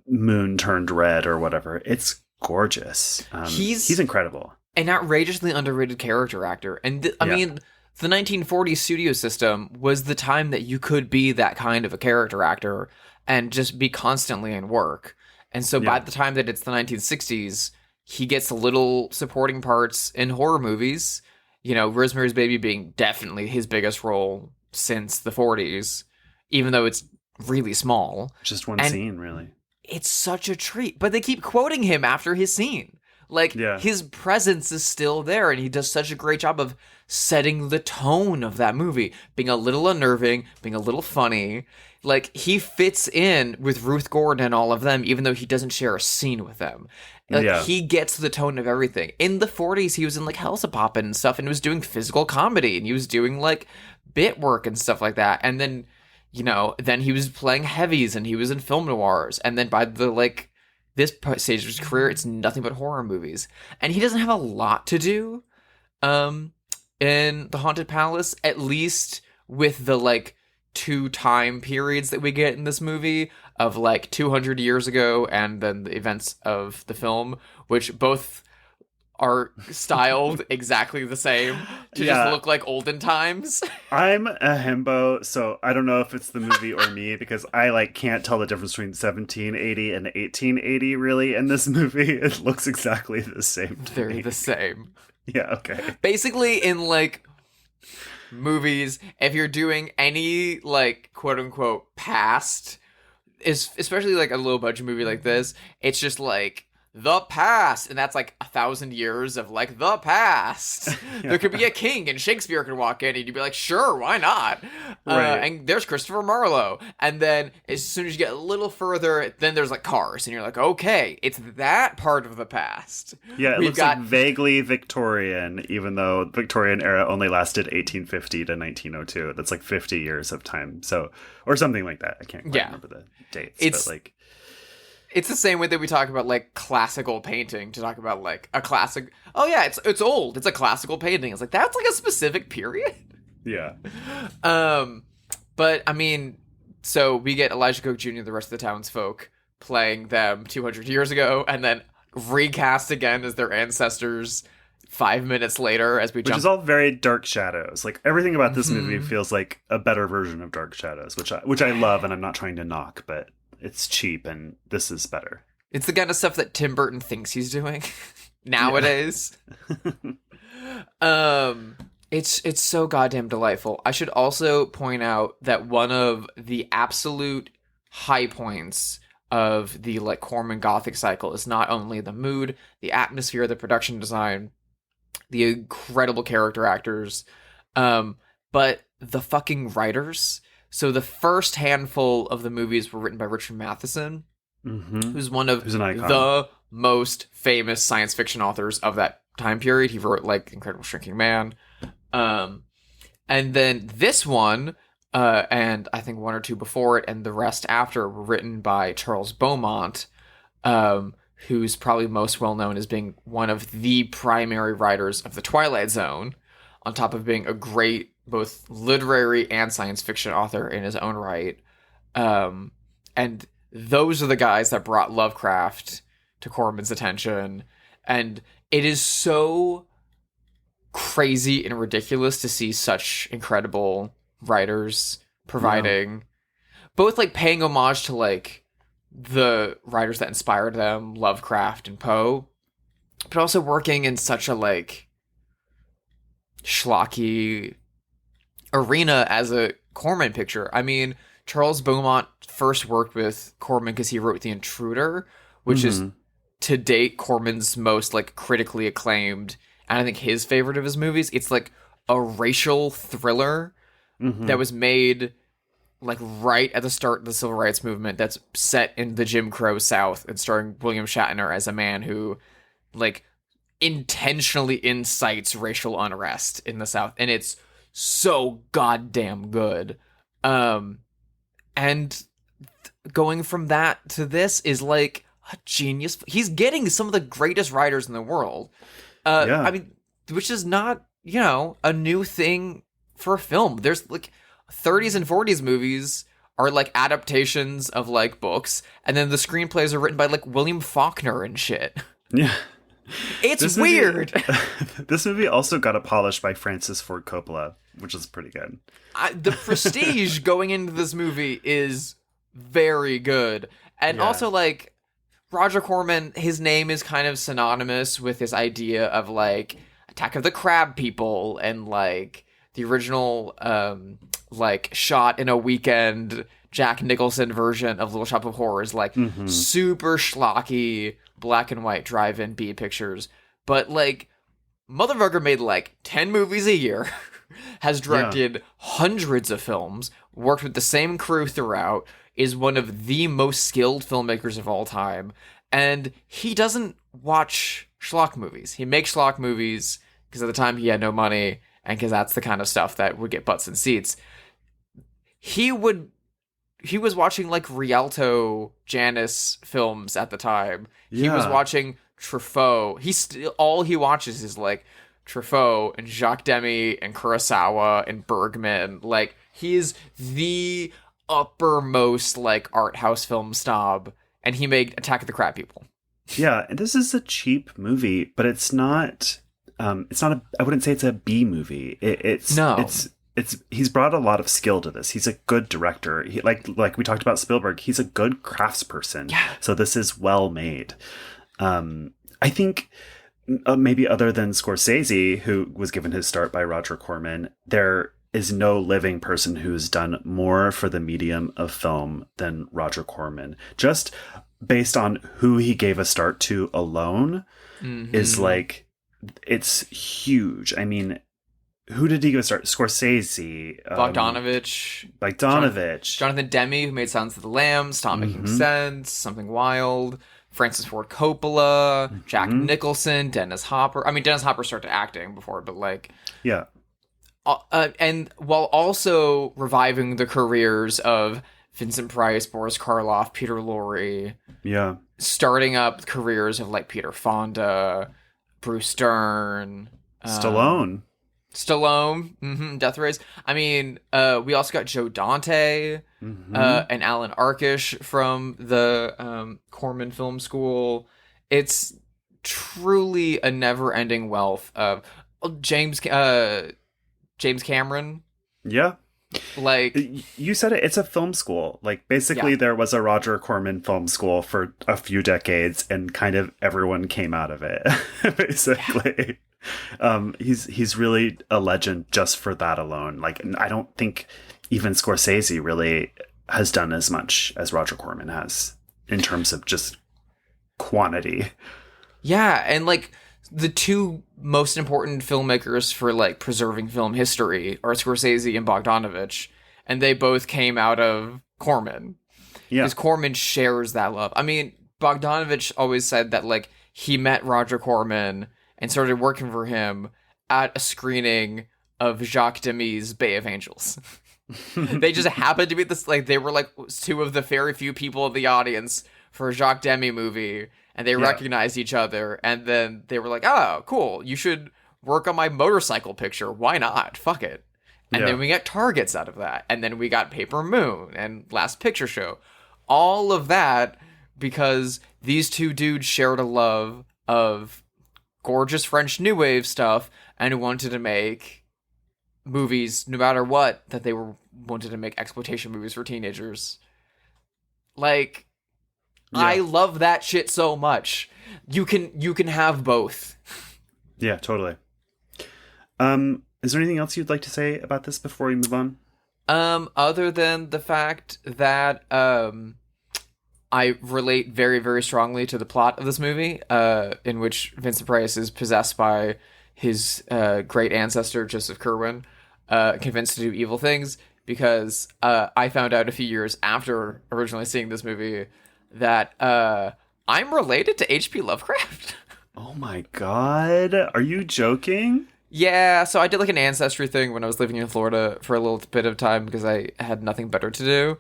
moon turned red or whatever, it's gorgeous. He's incredible. An outrageously underrated character actor. And I mean, the 1940s studio system was the time that you could be that kind of a character actor and just be constantly in work. And so by the time that it's the 1960s, he gets little supporting parts in horror movies. You know, Rosemary's Baby being definitely his biggest role since the 40s, even though it's really small. Just one scene, really. It's such a treat. But they keep quoting him after his scene. Like, his presence is still there, and he does such a great job of setting the tone of that movie, being a little unnerving, being a little funny. Like, he fits in with Ruth Gordon and all of them, even though he doesn't share a scene with them. Like, he gets the tone of everything. In the 40s, he was in, like, Hell's a Poppin' and stuff, and he was doing physical comedy, and he was doing, like, bit work and stuff like that. And then, you know, then he was playing heavies, and he was in film noirs. And then by the, like, this stage of his career, it's nothing but horror movies. And he doesn't have a lot to do in The Haunted Palace, at least with the, like, 2 time periods that we get in this movie of, like, 200 years ago and then the events of the film, which both are styled exactly the same to just look like olden times. I'm a himbo, so I don't know if it's the movie or me, because I like can't tell the difference between 1780 and 1880 really in this movie. It looks exactly the same. They're the same. Yeah, okay. Basically, in like movies, if you're doing any like quote unquote past, especially like a low budget movie like this, it's just like the past, and that's like 1,000 years of like the past. There could be a king and Shakespeare could walk in and you'd be like, sure, why not? Right. And there's Christopher Marlowe, and then as soon as you get a little further, then there's like cars, and you're like, okay, it's that part of the past. Yeah, it looks like vaguely Victorian, even though Victorian era only lasted 1850 to 1902. That's like 50 years of time, so or something like that. I can't quite remember the dates, but like. It's the same way that we talk about, like, classical painting to talk about, like, a classic... Oh, yeah, it's old. It's a classical painting. It's like, that's, like, a specific period? Yeah. But, I mean, so we get Elijah Cook Jr., the rest of the townsfolk, playing them 200 years ago, and then recast again as their ancestors 5 minutes later as we jump... Which is all very Dark Shadows. Like, everything about this movie feels like a better version of Dark Shadows, which I love, and I'm not trying to knock, but... It's cheap, and this is better. It's the kind of stuff that Tim Burton thinks he's doing nowadays. It's so goddamn delightful. I should also point out that one of the absolute high points of the like Corman Gothic cycle is not only the mood, the atmosphere, the production design, the incredible character actors, but the fucking writers. So the first handful of the movies were written by Richard Matheson, who's one of the most famous science fiction authors of that time period. He wrote, like, Incredible Shrinking Man. And then this one, and I think one or two before it, and the rest after, were written by Charles Beaumont, who's probably most well known as being one of the primary writers of The Twilight Zone, on top of being a great both literary and science fiction author in his own right. And those are the guys that brought Lovecraft to Corman's attention. And it is so crazy and ridiculous to see such incredible writers providing both like paying homage to like the writers that inspired them, Lovecraft and Poe, but also working in such a like schlocky arena as a Corman picture. I mean, Charles Beaumont first worked with Corman because he wrote The Intruder, which is to date Corman's most like critically acclaimed, and I think his favorite of his movies. It's like a racial thriller that was made like right at the start of the civil rights movement, that's set in the Jim Crow South and starring William Shatner as a man who like intentionally incites racial unrest in the South, and it's so goddamn good. And going from that to this is like a genius. He's getting some of the greatest writers in the world. I mean, which is not, you know, a new thing for film. There's like 30s and 40s movies are like adaptations of like books, and then the screenplays are written by like William Faulkner and shit. Yeah. It's weird. This movie also got a polish by Francis Ford Coppola, which is pretty good. The prestige going into this movie is very good. And also, like, Roger Corman, his name is kind of synonymous with this idea of, like, Attack of the Crab People and, like, the original, like, shot in a weekend Jack Nicholson version of Little Shop of Horrors. Like, super schlocky, black and white drive-in B pictures. But, like, motherfucker made, like, 10 movies a year. Has directed hundreds of films, worked with the same crew throughout, is one of the most skilled filmmakers of all time, and he doesn't watch schlock movies. He makes schlock movies because at the time he had no money, and because that's the kind of stuff that would get butts in seats. He was watching like Rialto Janus films at the time. He was watching Truffaut. All he watches is like Truffaut and Jacques Demy and Kurosawa and Bergman. Like, he's the uppermost like art house film snob, and he made Attack of the Crab People. Yeah, and this is a cheap movie, but it's not I wouldn't say it's a B movie. He's brought a lot of skill to this. He's a good director. He, like we talked about Spielberg, he's a good craftsperson. Yeah. So this is well made. I think maybe other than Scorsese, who was given his start by Roger Corman, there is no living person who's done more for the medium of film than Roger Corman. Just based on who he gave a start to alone is like, it's huge. I mean, who did he go start? Scorsese. Bogdanovich. Jonathan Demme, who made Silence of the Lambs, Stop Making Sense, Something Wild. Francis Ford Coppola, Jack Nicholson, Dennis Hopper. I mean, Dennis Hopper started acting before, but like... Yeah. And while also reviving the careers of Vincent Price, Boris Karloff, Peter Lorre. Yeah. Starting up careers of like Peter Fonda, Bruce Dern. Stallone. Death Race. I mean, we also got Joe Dante and Alan Arkush from the Corman Film School. It's truly a never-ending wealth of James Cameron. Yeah. Like, you said it, it's a film school. Like, basically there was a Roger Corman film school for a few decades, and kind of everyone came out of it, basically. He's really a legend just for that alone. Like, I don't think even Scorsese really has done as much as Roger Corman has in terms of just quantity. Yeah, and like the two most important filmmakers for like preserving film history are Scorsese and Bogdanovich, and they both came out of Corman. Yeah, because Corman shares that love. I mean, Bogdanovich always said that like he met Roger Corman and started working for him at a screening of Jacques Demy's Bay of Angels. They just happened to be this, like, they were like two of the very few people in the audience for a Jacques Demy movie, and they recognized each other, and then they were like, oh, cool, you should work on my motorcycle picture. Why not? Fuck it. And then we got Targets out of that. And then we got Paper Moon and Last Picture Show. All of that because these two dudes shared a love of gorgeous French New Wave stuff and wanted to make movies, no matter what, that they wanted to make exploitation movies for teenagers. Like, I love that shit so much. You can have both. Yeah, totally. Is there anything else you'd like to say about this before we move on? Other than the fact that I relate very, very strongly to the plot of this movie, in which Vincent Price is possessed by his great ancestor, Joseph Kerwin, convinced to do evil things, because I found out a few years after originally seeing this movie that I'm related to H.P. Lovecraft. Oh my god. Are you joking? Yeah, so I did like an ancestry thing when I was living in Florida for a little bit of time because I had nothing better to do.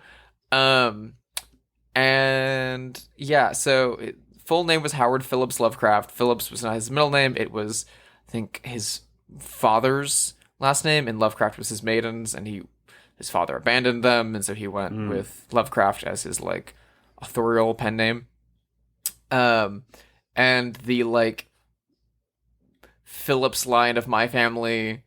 And yeah, so full name was Howard Phillips Lovecraft. Phillips was not his middle name. It was, I think, his father's last name, and Lovecraft was his maiden's, and his father abandoned them, and so he went with Lovecraft as his like authorial pen name. And the like Phillips line of my family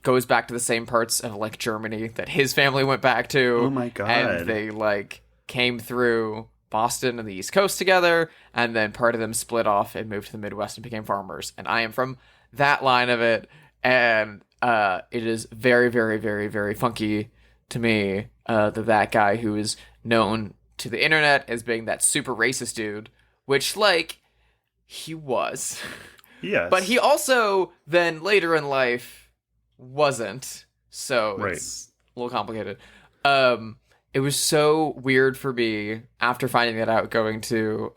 goes back to the same parts of like Germany that his family went back to. Oh my god. And they like came through Boston and the East Coast together, and then part of them split off and moved to the Midwest and became farmers. And I am from that line of it, and it is very, very, very, very funky to me that guy who is known to the internet as being that super racist dude, which like he was. Yes. But he also then later in life wasn't. So it's a little complicated. It was so weird for me after finding that out, going to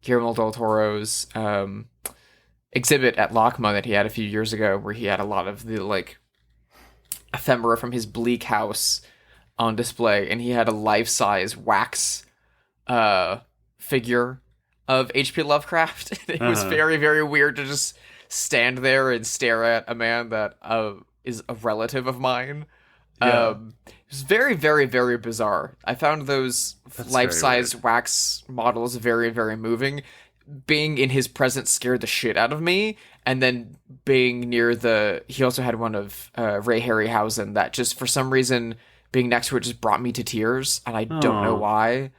Guillermo del Toro's exhibit at LACMA that he had a few years ago, where he had a lot of the like ephemera from his bleak house on display, and he had a life-size wax figure of H.P. Lovecraft. It was very, very weird to just stand there and stare at a man that is a relative of mine. Yeah. It was very, very, very bizarre. I found those life-size wax models very, very moving. Being in his presence scared the shit out of me, and then being near he also had one of Ray Harryhausen that just for some reason being next to it just brought me to tears, and I don't know why.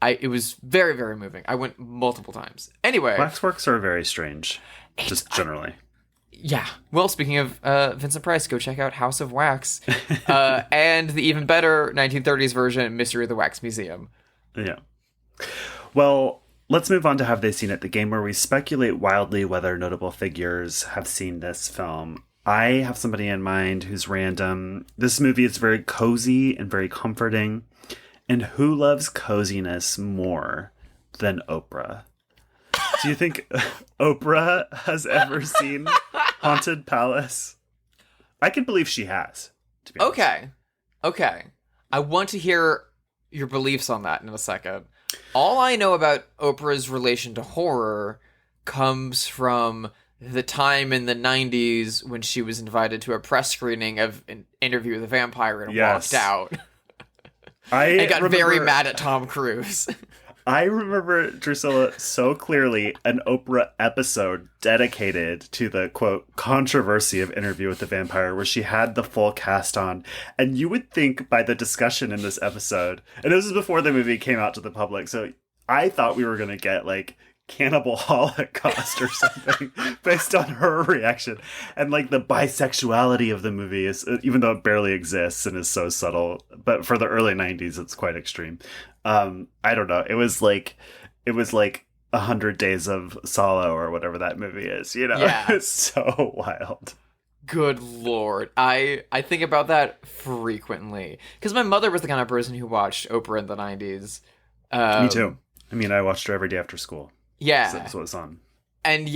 It was very, very moving. I went multiple times. Anyway, waxworks are very strange, just generally. Yeah. Well, speaking of Vincent Price, go check out House of Wax, and the even better 1930s version, Mystery of the Wax Museum. Yeah. Well, let's move on to Have They Seen It, the game where we speculate wildly whether notable figures have seen this film. I have somebody in mind who's random. This movie is very cozy and very comforting. And who loves coziness more than Oprah? Do you think Oprah has ever seen Haunted Palace? I can believe she has, to be honest. Okay. I want to hear your beliefs on that in a second. All I know about Oprah's relation to horror comes from the time in the 90s when she was invited to a press screening of an Interview with a Vampire and walked out. I got very mad at Tom Cruise. I remember, Drusilla, so clearly an Oprah episode dedicated to the, quote, controversy of Interview with the Vampire, where she had the full cast on. And you would think by the discussion in this episode, and this is before the movie came out to the public, so I thought we were going to get, like, Cannibal Holocaust or something based on her reaction. And like the bisexuality of the movie is, even though it barely exists and is so subtle, but for the early 90s it's quite extreme. I don't know, it was like 100 Days of Solo or whatever that movie is, you know. Yeah. It's so wild. Good lord. I think about that frequently because my mother was the kind of person who watched Oprah in the 90s. Me too. I mean, I watched her every day after school. Yeah. That's what it's on. And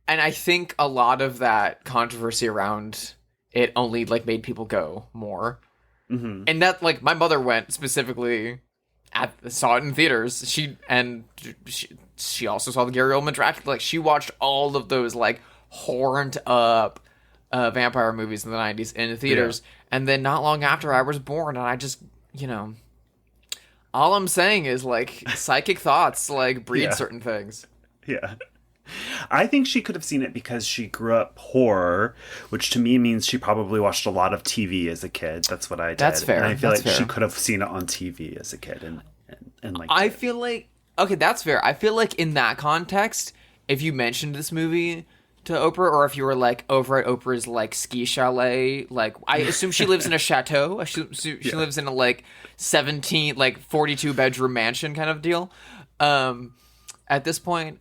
I think a lot of that controversy around it only like made people go more. Mm-hmm. And that like my mother went specifically saw it in theaters. She also saw the Gary Oldman Dracula. Like she watched all of those like horned up vampire movies in the 90s in the theaters. And then not long after I was born, and I just, all I'm saying is, like, psychic thoughts, like, breed certain things. Yeah. I think she could have seen it because she grew up poor, which to me means she probably watched a lot of TV as a kid. That's what I did. That's fair. And I feel that's like fair. she could have seen it on TV as a kid. And like, I feel like, okay, that's fair. I feel like in that context, if you mentioned this movie to Oprah, or if you were like over at Oprah's like ski chalet, like I assume she lives in a chateau. She lives in a like 42 bedroom mansion kind of deal. At this point,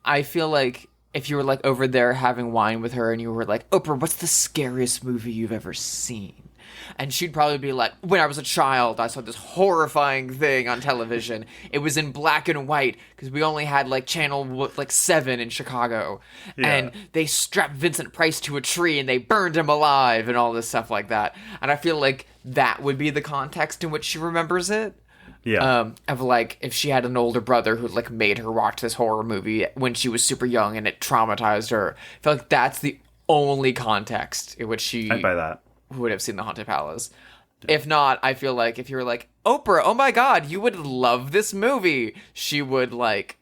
I feel like if you were like over there having wine with her and you were like, Oprah, what's the scariest movie you've ever seen? And she'd probably be like, when I was a child, I saw this horrifying thing on television. It was in black and white because we only had like channel 7 in Chicago. Yeah. And they strapped Vincent Price to a tree and they burned him alive and all this stuff like that. And I feel like that would be the context in which she remembers it. Yeah. Of like if she had an older brother who like made her watch this horror movie when she was super young and it traumatized her. I feel like that's the only context in which she I'd buy that. Would have seen the Haunted Palace. Yeah. If not, I feel like if you were like, Oprah, oh my god, you would love this movie, she would like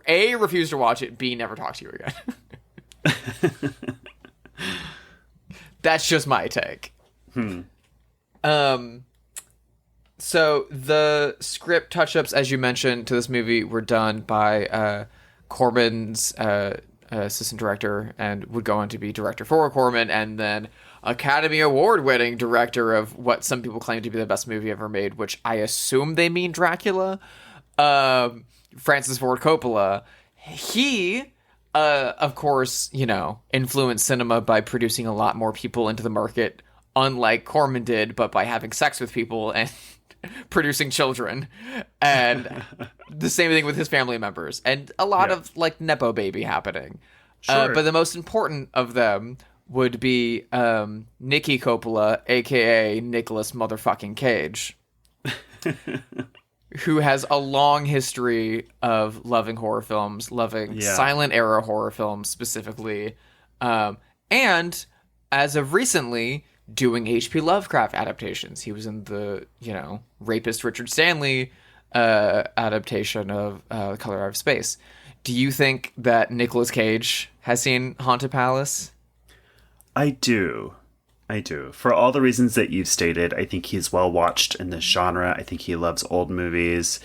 A, refuse to watch it, B, never talk to you again. That's just my take. So the script touch-ups, as you mentioned, to this movie were done by Corman's assistant director, and would go on to be director for Corman, and then Academy Award-winning director of what some people claim to be the best movie ever made, which I assume they mean Dracula, Francis Ford Coppola. He, of course, influenced cinema by producing a lot more people into the market, unlike Corman did, but by having sex with people and producing children, and the same thing with his family members, and a lot of like Nepo baby happening. Sure. But the most important of them would be Nicky Coppola, aka Nicolas motherfucking Cage, who has a long history of loving horror films, loving silent era horror films specifically, and as of recently, doing H.P. Lovecraft adaptations. He was in the, rapist Richard Stanley adaptation of The Color Out of Space. Do you think that Nicolas Cage has seen Haunted Palace? I do. For all the reasons that you've stated, I think he's well watched in this genre. I think he loves old movies.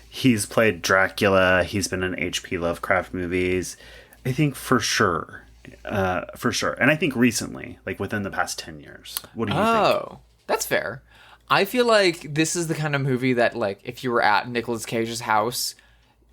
He's played Dracula. He's been in H.P. Lovecraft movies. I think for sure. And I think recently, like within the past 10 years. What do you think? Oh, that's fair. I feel like this is the kind of movie that, like, if you were at Nicolas Cage's house,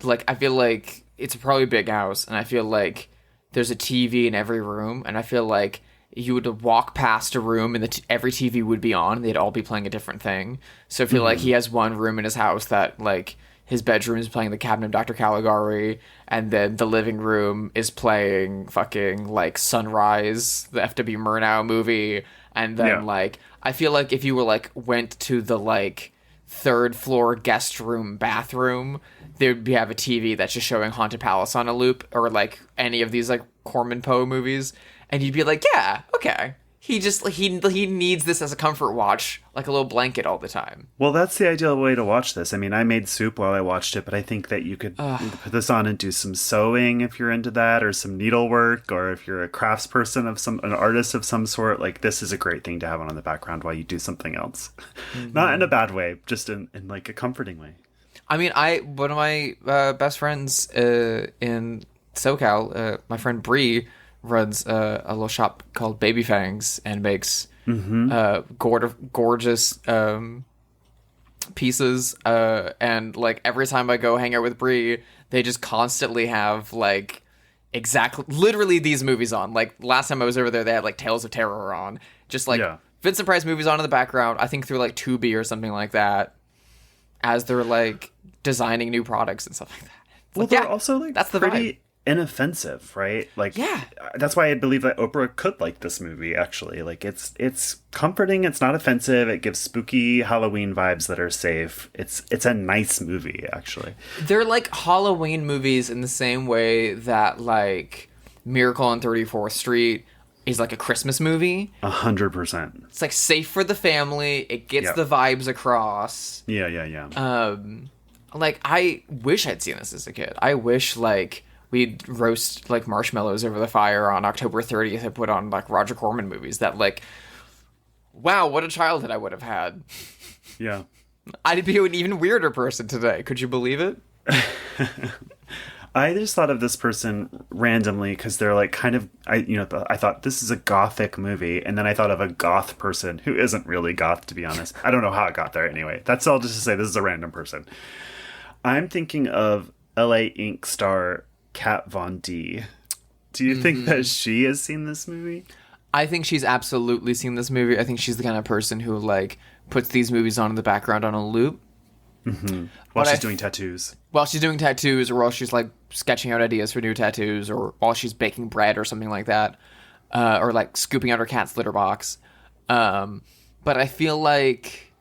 like, I feel like it's probably a big house, and I feel like there's a TV in every room, and I feel like you would walk past a room and every TV would be on, and they'd all be playing a different thing. So I feel like he has one room in his house that, like, his bedroom is playing The Cabinet of Dr. Caligari, and then the living room is playing fucking, like, Sunrise, the F.W. Murnau movie, and then, like, I feel like if you were, like, went to the, like, third floor guest room bathroom, there'd have a TV that's just showing Haunted Palace on a loop, or, like, any of these, like, Corman Poe movies, and you'd be like, yeah, okay. He needs this as a comfort watch, like a little blanket all the time. Well, that's the ideal way to watch this. I mean, I made soup while I watched it, but I think that you could put this on and do some sewing if you're into that, or some needlework, or if you're a craftsperson an artist of some sort. Like, this is a great thing to have on in the background while you do something else. Mm-hmm. Not in a bad way, just in like a comforting way. I mean, one of my best friends in SoCal, my friend Bree, runs a little shop called Baby Fangs and makes gorgeous pieces. And like every time I go hang out with Bree, they just constantly have like literally these movies on. Like last time I was over there, they had like Tales of Terror on, just like Vincent Price movies on in the background. I think through like Tubi or something like that, as they're like designing new products and stuff like that. Well, they're also like that's the pretty vibe. Inoffensive, right? Like, that's why I believe that Oprah could like this movie. Actually, like it's comforting. It's not offensive. It gives spooky Halloween vibes that are safe. It's a nice movie, actually. They're like Halloween movies in the same way that like Miracle on 34th Street is like a Christmas movie. 100%. It's like safe for the family. It gets Yep. the vibes across. Yeah. Like, I wish I'd seen this as a kid. I wish, like, we'd roast, like, marshmallows over the fire on October 30th and put on, like, Roger Corman movies that, like, wow, what a childhood I would have had. Yeah. I'd be an even weirder person today. Could you believe it? I just thought of this person randomly because they're like kind of, I thought this is a gothic movie. And then I thought of a goth person who isn't really goth, to be honest. I don't know how it got there anyway. That's all just to say this is a random person. I'm thinking of LA Ink star Kat Von D. Do you think that she has seen this movie? I think she's absolutely seen this movie. I think she's the kind of person who, like, puts these movies on in the background on a loop. While she's doing tattoos. While she's doing tattoos, or while she's, like, sketching out ideas for new tattoos, or while she's baking bread or something like that. Or, like, scooping out her cat's litter box. But I feel like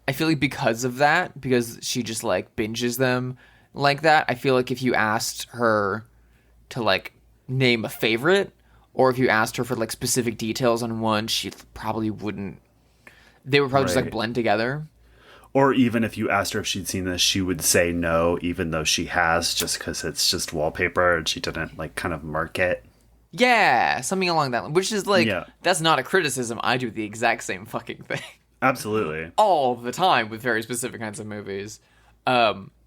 because of that, because she just, like, binges them like that, I feel like if you asked her to, like, name a favorite, or if you asked her for, like, specific details on one, she probably wouldn't. They would probably just, like, blend together. Or even if you asked her if she'd seen this, she would say no, even though she has, just because it's just wallpaper and she didn't, like, kind of mark it. Yeah, something along that line. Which is, like, that's not a criticism. I do the exact same fucking thing. Absolutely. All the time with very specific kinds of movies.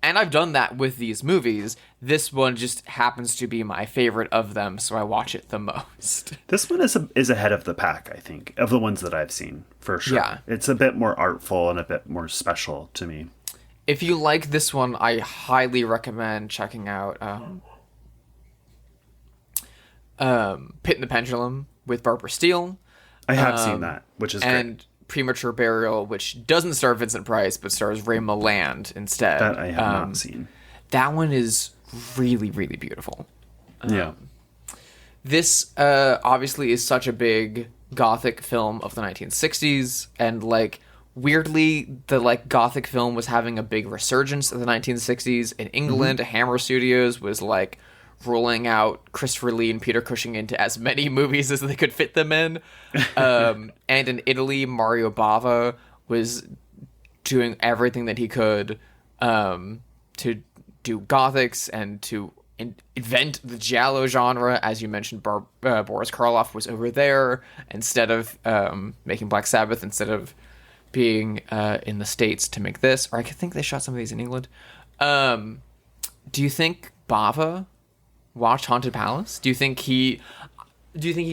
And I've done that with these movies. This one just happens to be my favorite of them, so I watch it the most. This one is ahead of the pack, I think, of the ones that I've seen, for sure. Yeah. It's a bit more artful and a bit more special to me. If you like this one, I highly recommend checking out Pit and the Pendulum with Barbara Steele. I have seen that, which is and great. Premature Burial, which doesn't star Vincent Price, but stars Ray Milland instead. That I have not seen. That one is really, really beautiful. Yeah. This obviously is such a big gothic film of the 1960s, and, like, weirdly, the, like, gothic film was having a big resurgence in the 1960s. In England, Hammer Studios was, like, rolling out Christopher Lee and Peter Cushing into as many movies as they could fit them in. And in Italy, Mario Bava was doing everything that he could to do gothics and to invent the giallo genre. As you mentioned, Boris Karloff was over there instead of making Black Sabbath, instead of being in the States to make this. Or I think they shot some of these in England. Do you think Bava watched Haunted Palace? Do you think he's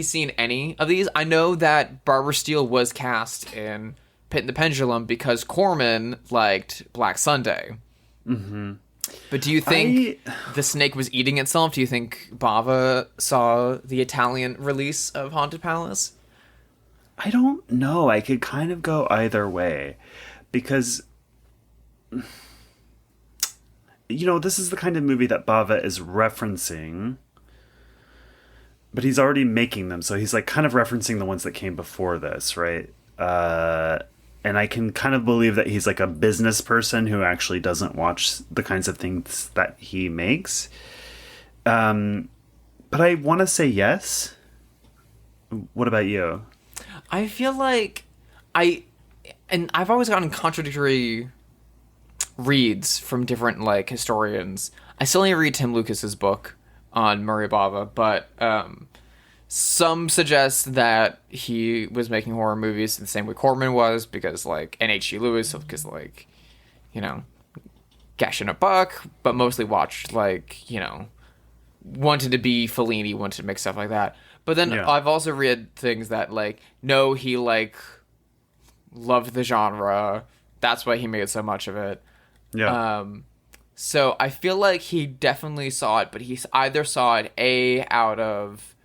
seen any of these? I know that Barbara Steele was cast in Pit and the Pendulum because Corman liked Black Sunday. Mm-hmm. But do you think the snake was eating itself? Do you think Bava saw the Italian release of Haunted Palace? I don't know. I could kind of go either way because, this is the kind of movie that Bava is referencing, but he's already making them. So he's, like, kind of referencing the ones that came before this, right? And I can kind of believe that he's, like, a business person who actually doesn't watch the kinds of things that he makes. But I want to say yes. What about you? I feel like I've always gotten contradictory reads from different, like, historians. I still need to read Tim Lucas's book on Murray Bava, but some suggest that he was making horror movies the same way Corman was, because, like, and H.G. Lewis, because, like, gash in a buck, but mostly watched, like, wanted to be Fellini, wanted to make stuff like that. But then I've also read things that, like, no, he, like, loved the genre. That's why he made so much of it. Yeah. So I feel like he definitely saw it, but he either saw it out of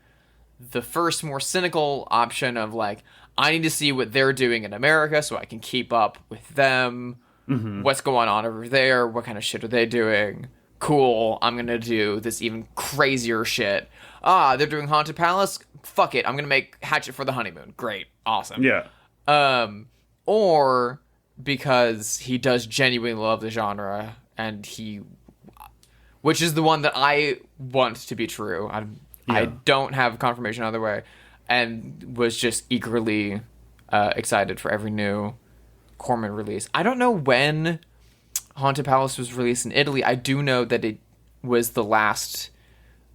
the first more cynical option of, like, I need to see what they're doing in America so I can keep up with them. Mm-hmm. What's going on over there? What kind of shit are they doing? Cool, I'm gonna do this even crazier shit. They're doing Haunted Palace? Fuck it, I'm gonna make Hatchet for the Honeymoon. Great, awesome. Yeah. Or because he does genuinely love the genre, and which is the one that I want to be true. I don't have confirmation either way. and was just eagerly excited for every new Corman release. I don't know when Haunted Palace was released in Italy. I do know that it was the last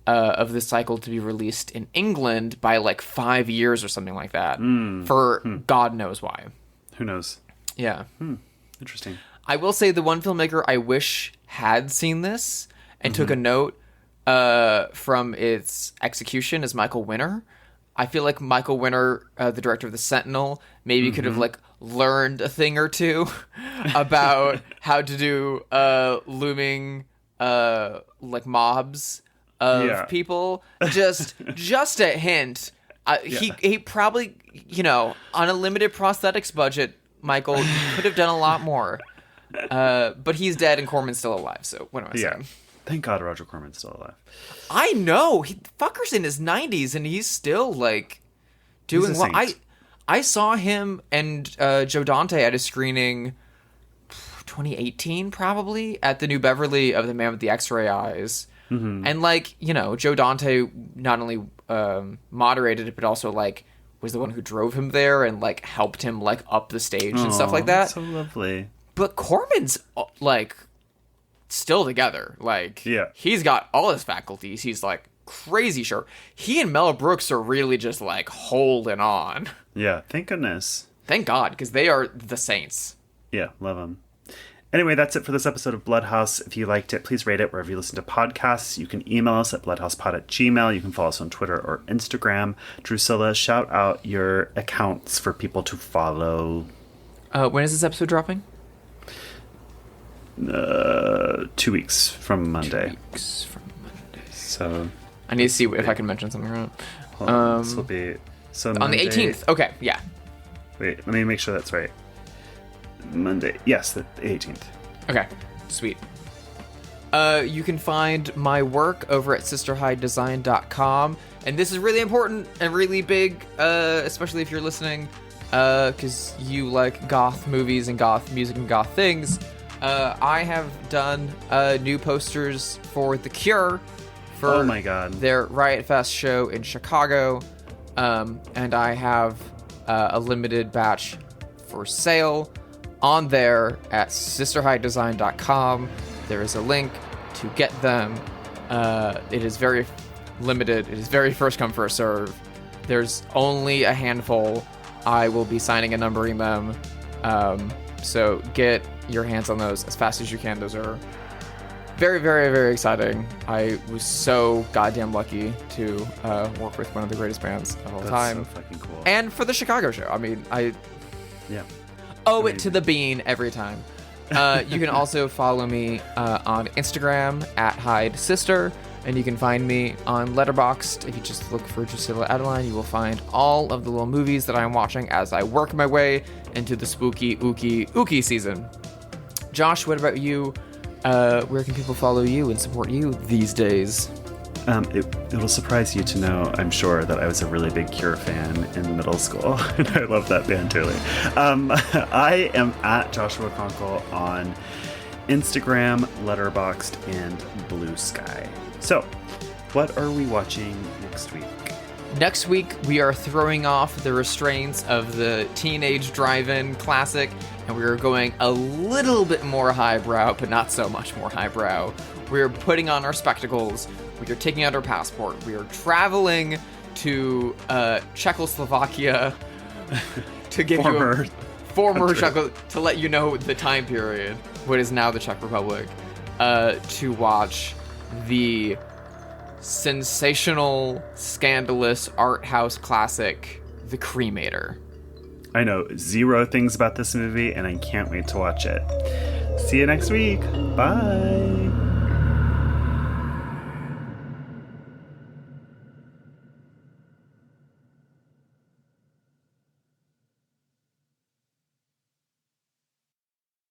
of the cycle to be released in England by like 5 years or something like that. For God knows why. Who knows? Yeah. Interesting. I will say the one filmmaker I wish had seen this and took a note from its execution is Michael Winner. I feel like Michael Winner, the director of The Sentinel, maybe could have like learned a thing or two about how to do looming like mobs of people. Just a hint. He probably, on a limited prosthetics budget, Michael, you could have done a lot more. But he's dead and Corman's still alive, so what am I saying? Thank God Roger Corman's still alive. I know. Fucker's in his 90s and he's still, like, doing well. I saw him and Joe Dante at a screening 2018, probably, at the New Beverly of The Man with the X-Ray Eyes. And, like, Joe Dante not only moderated it, but also, like, was the one who drove him there and, like, helped him, like, up the stage and stuff like that. So lovely. But Corman's, like, still together. Like, he's got all his faculties. He's, like, crazy sharp. He and Mel Brooks are really just, like, holding on. Yeah, thank goodness. Thank God, because they are the saints. Yeah, love them. Anyway, that's it for this episode of Bloodhouse. If you liked it, please rate it wherever you listen to podcasts. You can email us at bloodhousepod@gmail.com. You can follow us on Twitter or Instagram. Drusilla, shout out your accounts for people to follow. When is this episode dropping? 2 weeks from Monday. 2 weeks from Monday. So I need to see if I can mention something right. This will be on the 18th. Okay, yeah. Wait, let me make sure that's right. Monday. Yes, the 18th. Okay, sweet. You can find my work over at sisterhidedesign.com. And this is really important and really big, especially if you're listening, because you like goth movies and goth music and goth things. I have done new posters for The Cure for oh my God. their Riot Fest show in Chicago. And I have a limited batch for sale on there at sisterhidedesign.com. There is a link to get them. It is very limited. It is very first come, first serve. There's only a handful. I will be signing and numbering them. So get your hands on those as fast as you can. Those are very, very, very exciting. I was so goddamn lucky to work with one of the greatest bands of all time. That's so fucking cool. And for the Chicago show. I mean, I owe it to the bean every time. You can also follow me on Instagram at HideSister, and you can find me on Letterboxd. If you just look for Drusilla Adeline, you will find all of the little movies that I'm watching as I work my way into the spooky, ooky season. Josh, what about you? Where can people follow you and support you these days? It'll surprise you to know, I'm sure, that I was a really big Cure fan in middle school, and I love that band dearly. I am at Joshua Conkle on Instagram, Letterboxd, and Blue Sky. So, what are we watching next week? Next week, we are throwing off the restraints of the teenage drive-in classic, and we are going a little bit more highbrow, but not so much more highbrow. We're putting on our spectacles. We are taking out our passport. We are traveling to Czechoslovakia to give former Czech, to let you know the time period, what is now the Czech Republic, to watch the sensational, scandalous art house classic, The Cremator. I know 0 things about this movie, and I can't wait to watch it. See you next week. Bye.